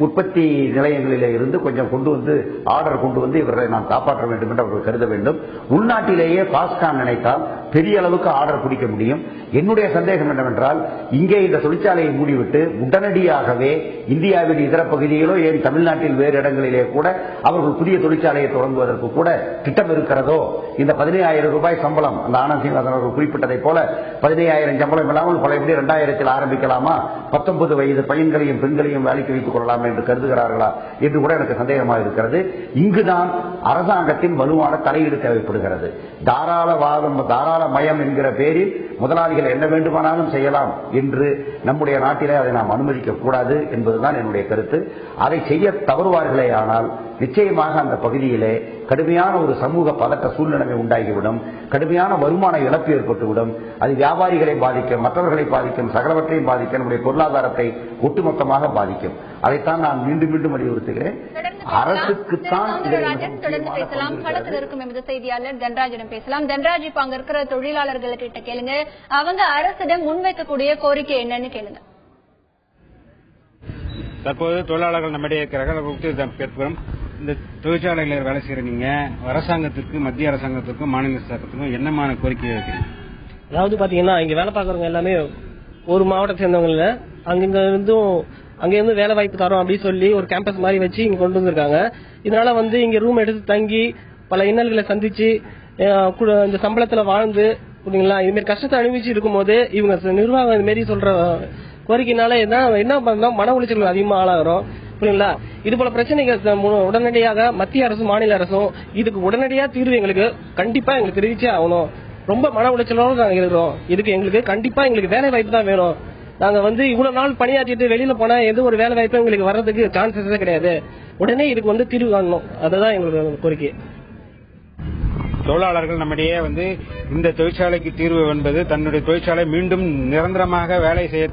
உற்பத்தி நிலையங்களிலே இருந்து கொஞ்சம் கொண்டு வந்து ஆர்டர் கொண்டு வந்து இவர்களை நாம் காப்பாற்ற வேண்டும் என்று அவர்கள் கருத வேண்டும். உள்நாட்டிலேயே பாஸ்கான் நினைத்தால் பெரிய அளவுக்கு ஆர்டர் பிடிக்க முடியும். என்னுடைய சந்தேகம் என்னவென்றால், இங்கே இந்த தொழிற்சாலையை மூடிவிட்டு உடனடியாகவே இந்தியாவின் இதர பகுதியிலோ ஏன் தமிழ்நாட்டில் வேறு இடங்களிலே கூட அவர்கள் புதிய தொழிற்சாலையை தொடங்குவதற்கு கூட திட்டம் இருக்கிறதோ, இந்த 15,000 ரூபாய் சம்பளம் அந்த ஆனந்த் அவர்கள் குறிப்பிட்டதை போல 15,000 சம்பளம் இல்லாமல் பழையபடி 2000 ஆரம்பிக்கலாமா, 19 வயது பையன்களையும் பெண்களையும் வேலைக்கு வைத்துக் கொள்ளலாம் என்று கருதுகிறார்களா என்று கூட எனக்கு சந்தேகமாக இருக்கிறது. இங்குதான் அரசாங்கத்தின் வலுவான தலையீடு தேவைப்படுகிறது. தாராளமயம் என்கிற பேரில் முதலாளிகள் என்ன வேண்டுமானாலும் செய்யலாம் என்று நம்முடைய நாட்டிலே அதை நாம் அனுமதிக்க கூடாது என்பதுதான் என்னுடைய கருத்து. அதை செய்ய தவறுவார்களே ஆனால் நிச்சயமாக அந்த பகுதியிலே கடுமையான ஒரு சமூக பதட்ட சூழ்நிலை உண்டாகிவிடும், கடுமையான வருமான இழப்பு ஏற்பட்டுவிடும். அது வியாபாரிகளை பாதிக்கும், மற்றவர்களை பாதிக்கும், சகலவற்றையும் பாதிக்கும், நம்முடைய பொருளாதாரத்தை ஒட்டுமொத்தமாக பாதிக்கும். அதைத்தான் நான் மீண்டும் மீண்டும் வலியுறுத்துகிறேன். அரசுக்குத்தான் தொடர்ந்து பேசலாம். களத்தில் இருக்கும் எமது செய்தியாளர் தன்ராஜிடம் பேசலாம். தன்ராஜ், இப்ப அங்க இருக்கிற தொழிலாளர்கள் கிட்ட கேளுங்க, அவங்க அரசிடம் முன்வைக்கக்கூடிய கோரிக்கை என்னன்னு கேளுங்க. தற்போது தொழிலாளர்கள் நம்மிடையே இருக்கிறார்கள். இந்த தொழிற்சாலைகளில் வேலை செய்யற நீங்க அரசாங்கத்திற்கு, மத்திய அரசாங்கத்திற்கும் மாநில அரசாங்கத்திற்கும் என்னமான கோரிக்கை வைக்கிறீங்க? அதாவது பாத்தீங்கன்னா, இங்க வேலை பார்க்கறவங்க எல்லாமே ஒரு மாவட்டத்தை சேர்ந்தவங்க, அங்க இருந்து வேலை வாய்ப்பு தரோம் அப்படின்னு சொல்லி ஒரு கேம்பஸ் மாதிரி வச்சு இங்க கொண்டு வந்திருக்காங்க. இதனால இங்க ரூம் எடுத்து தங்கி பல இன்னல்களை சந்திச்சு இந்த சம்பளத்துல வாழ்ந்து புரியுங்களா, இது மாதிரி கஷ்டத்தை அனுபவிச்சு இருக்கும் போது இவங்க நிர்வாகம் இது மாதிரி சொல்ற கோரிக்கைனால என்ன பண்ணா மன உளைச்சல் அதிகமா ஆளாகிறோம் புரியுங்களா. இது போல பிரச்சனைகள் உடனடியாக மத்திய அரசும் மாநில அரசும் இதுக்கு உடனடியா தீர்வு எங்களுக்கு கண்டிப்பா எங்களுக்கு தெரிவிச்சே ஆகணும். ரொம்ப மன உளைச்சலோடு நாங்க இருக்கிறோம். இதுக்கு எங்களுக்கு கண்டிப்பா எங்களுக்கு வேலை வாய்ப்பு தான் வேணும். நாங்க இவ்வளவு நாள் பணியாற்றிட்டு வெளியில போனா எந்த ஒரு வேலை வாய்ப்பும் எங்களுக்கு வர்றதுக்கு சான்சஸே கிடையாது. உடனே இதுக்கு தீர்வு காணணும். அதுதான் எங்களுக்கு கோரிக்கை. தொழிலாளர்கள் நம்மிடையே இந்த தொழிற்சாலைக்கு தீர்வு என்பது தன்னுடைய தொழிற்சாலை மீண்டும் நிரந்தரமாக வேலை செய்ய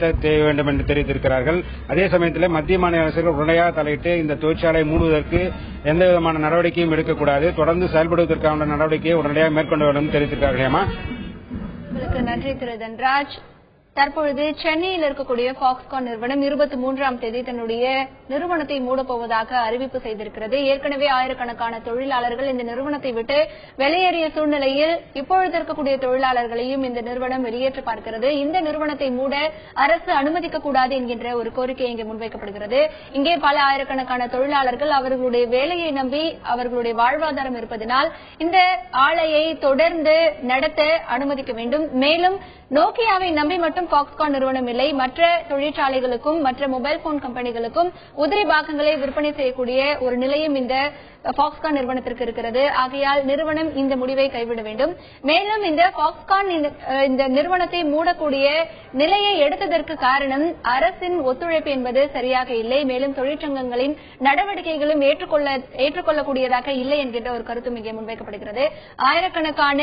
வேண்டும் என்று தெரிவித்திருக்கிறார்கள். அதே சமயத்தில் மத்திய மாநில அரசுகள் உடனடியாக தலையிட்டு இந்த தொழிற்சாலை மூடுவதற்கு எந்த விதமான நடவடிக்கையும் எடுக்கக்கூடாது, தொடர்ந்து செயல்படுவதற்கான நடவடிக்கையை உடனடியாக மேற்கொள்ள வேண்டும் தெரிவித்திருக்கிறார்களேமா. உங்களுக்கு நன்றி திரு தன்ராஜ். தற்பொழுது சென்னையில் இருக்கக்கூடிய பாக்ஸ்கான் நிறுவனம் 23ஆம் தேதி தன்னுடைய நிறுவனத்தை மூடப்போவதாக அறிவிப்பு செய்திருக்கிறது. ஏற்கனவே ஆயிரக்கணக்கான தொழிலாளர்கள் இந்த நிறுவனத்தை விட்டு வெளியேறிய சூழ்நிலையில் இப்பொழுது இருக்கக்கூடிய தொழிலாளர்களையும் இந்த நிறுவனம் வெளியேற்ற பார்க்கிறது. இந்த நிறுவனத்தை மூட அரசு அனுமதிக்கக்கூடாது என்கின்ற ஒரு கோரிக்கை இங்கே முன்வைக்கப்படுகிறது. இங்கே பல ஆயிரக்கணக்கான தொழிலாளர்கள் அவர்களுடைய வேலையை நம்பி அவர்களுடைய வாழ்வாதாரம் இருப்பதனால் இந்த ஆலையை தொடர்ந்து நடத்த அனுமதிக்க வேண்டும். மேலும் நோக்கியாவை நம்பி மட்டும் பாக்ஸ்கான் நிறுவனம் இல்லை, மற்ற தொழிற்சாலைகளுக்கும் மற்ற மொபைல் போன் கம்பெனிகளுக்கும் உதிரி பாகங்களை விற்பனை செய்யக்கூடிய ஒரு நிலையும் இந்த பாக்ஸ்கான் நிறுவனத்திற்கு இருக்கிறது. ஆகையால் நிறுவனம் இந்த முடிவை கைவிட வேண்டும். மேலும் இந்த பாக்ஸ்கான் இந்த நிறுவனத்தை மூடக்கூடிய நிலையை எடுத்ததற்கு காரணம் அரசின் ஒத்துழைப்பு என்பது சரியாக இல்லை. மேலும் தொழிற்சங்கங்களின் நடவடிக்கைகளும் ஏற்றுக்கொள்ளக்கூடியதாக இல்லை என்கின்ற ஒரு கருத்தும் இங்கே முன்வைக்கப்படுகிறது. ஆயிரக்கணக்கான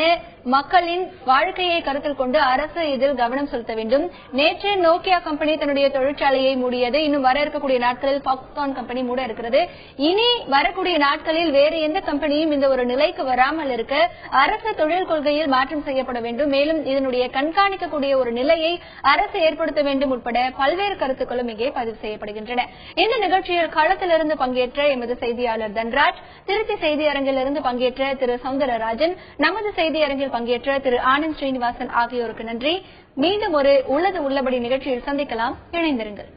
மக்களின் வாழ்க்கையை கருத்தில் கொண்டு அரசு இதில் கவனம் செலுத்த வேண்டும். நேற்று நோக்கியா கம்பெனி தன்னுடைய தொழிற்சாலையை மூடியது. இன்னும் வர இருக்கக்கூடிய நாட்களில் பாக்ஸ்கான் கம்பெனி மூட இருக்கிறது. இனி வரக்கூடிய நாட்களில் வேறு எந்த கம்பெனியும் இந்த ஒரு நிலைக்கு வராமல் இருக்க அரசு தொழில் கொள்கையில் மாற்றம் செய்யப்பட வேண்டும். மேலும் இதனுடைய கண்காணிக்கக்கூடிய ஒரு நிலையை அரசு ஏற்படுத்த வேண்டும் உட்பட பல்வேறு கருத்துக்களும் இங்கே பதிவு செய்யப்படுகின்றன. இந்த நிகழ்ச்சியில் களத்திலிருந்து பங்கேற்ற எமது செய்தியாளர் தன்ராஜ், திருச்சி செய்தியரங்கிலிருந்து பங்கேற்ற திரு சௌந்தரராஜன், நமது செய்தியரங்கில் பங்கேற்ற திரு ஆனந்த் ஸ்ரீனிவாசன் ஆகியோருக்கு நன்றி. மீண்டும் ஒரு உள்ளது உள்ளபடி நிகழ்ச்சியில் சந்திக்கலாம். இணைந்திருங்கள்.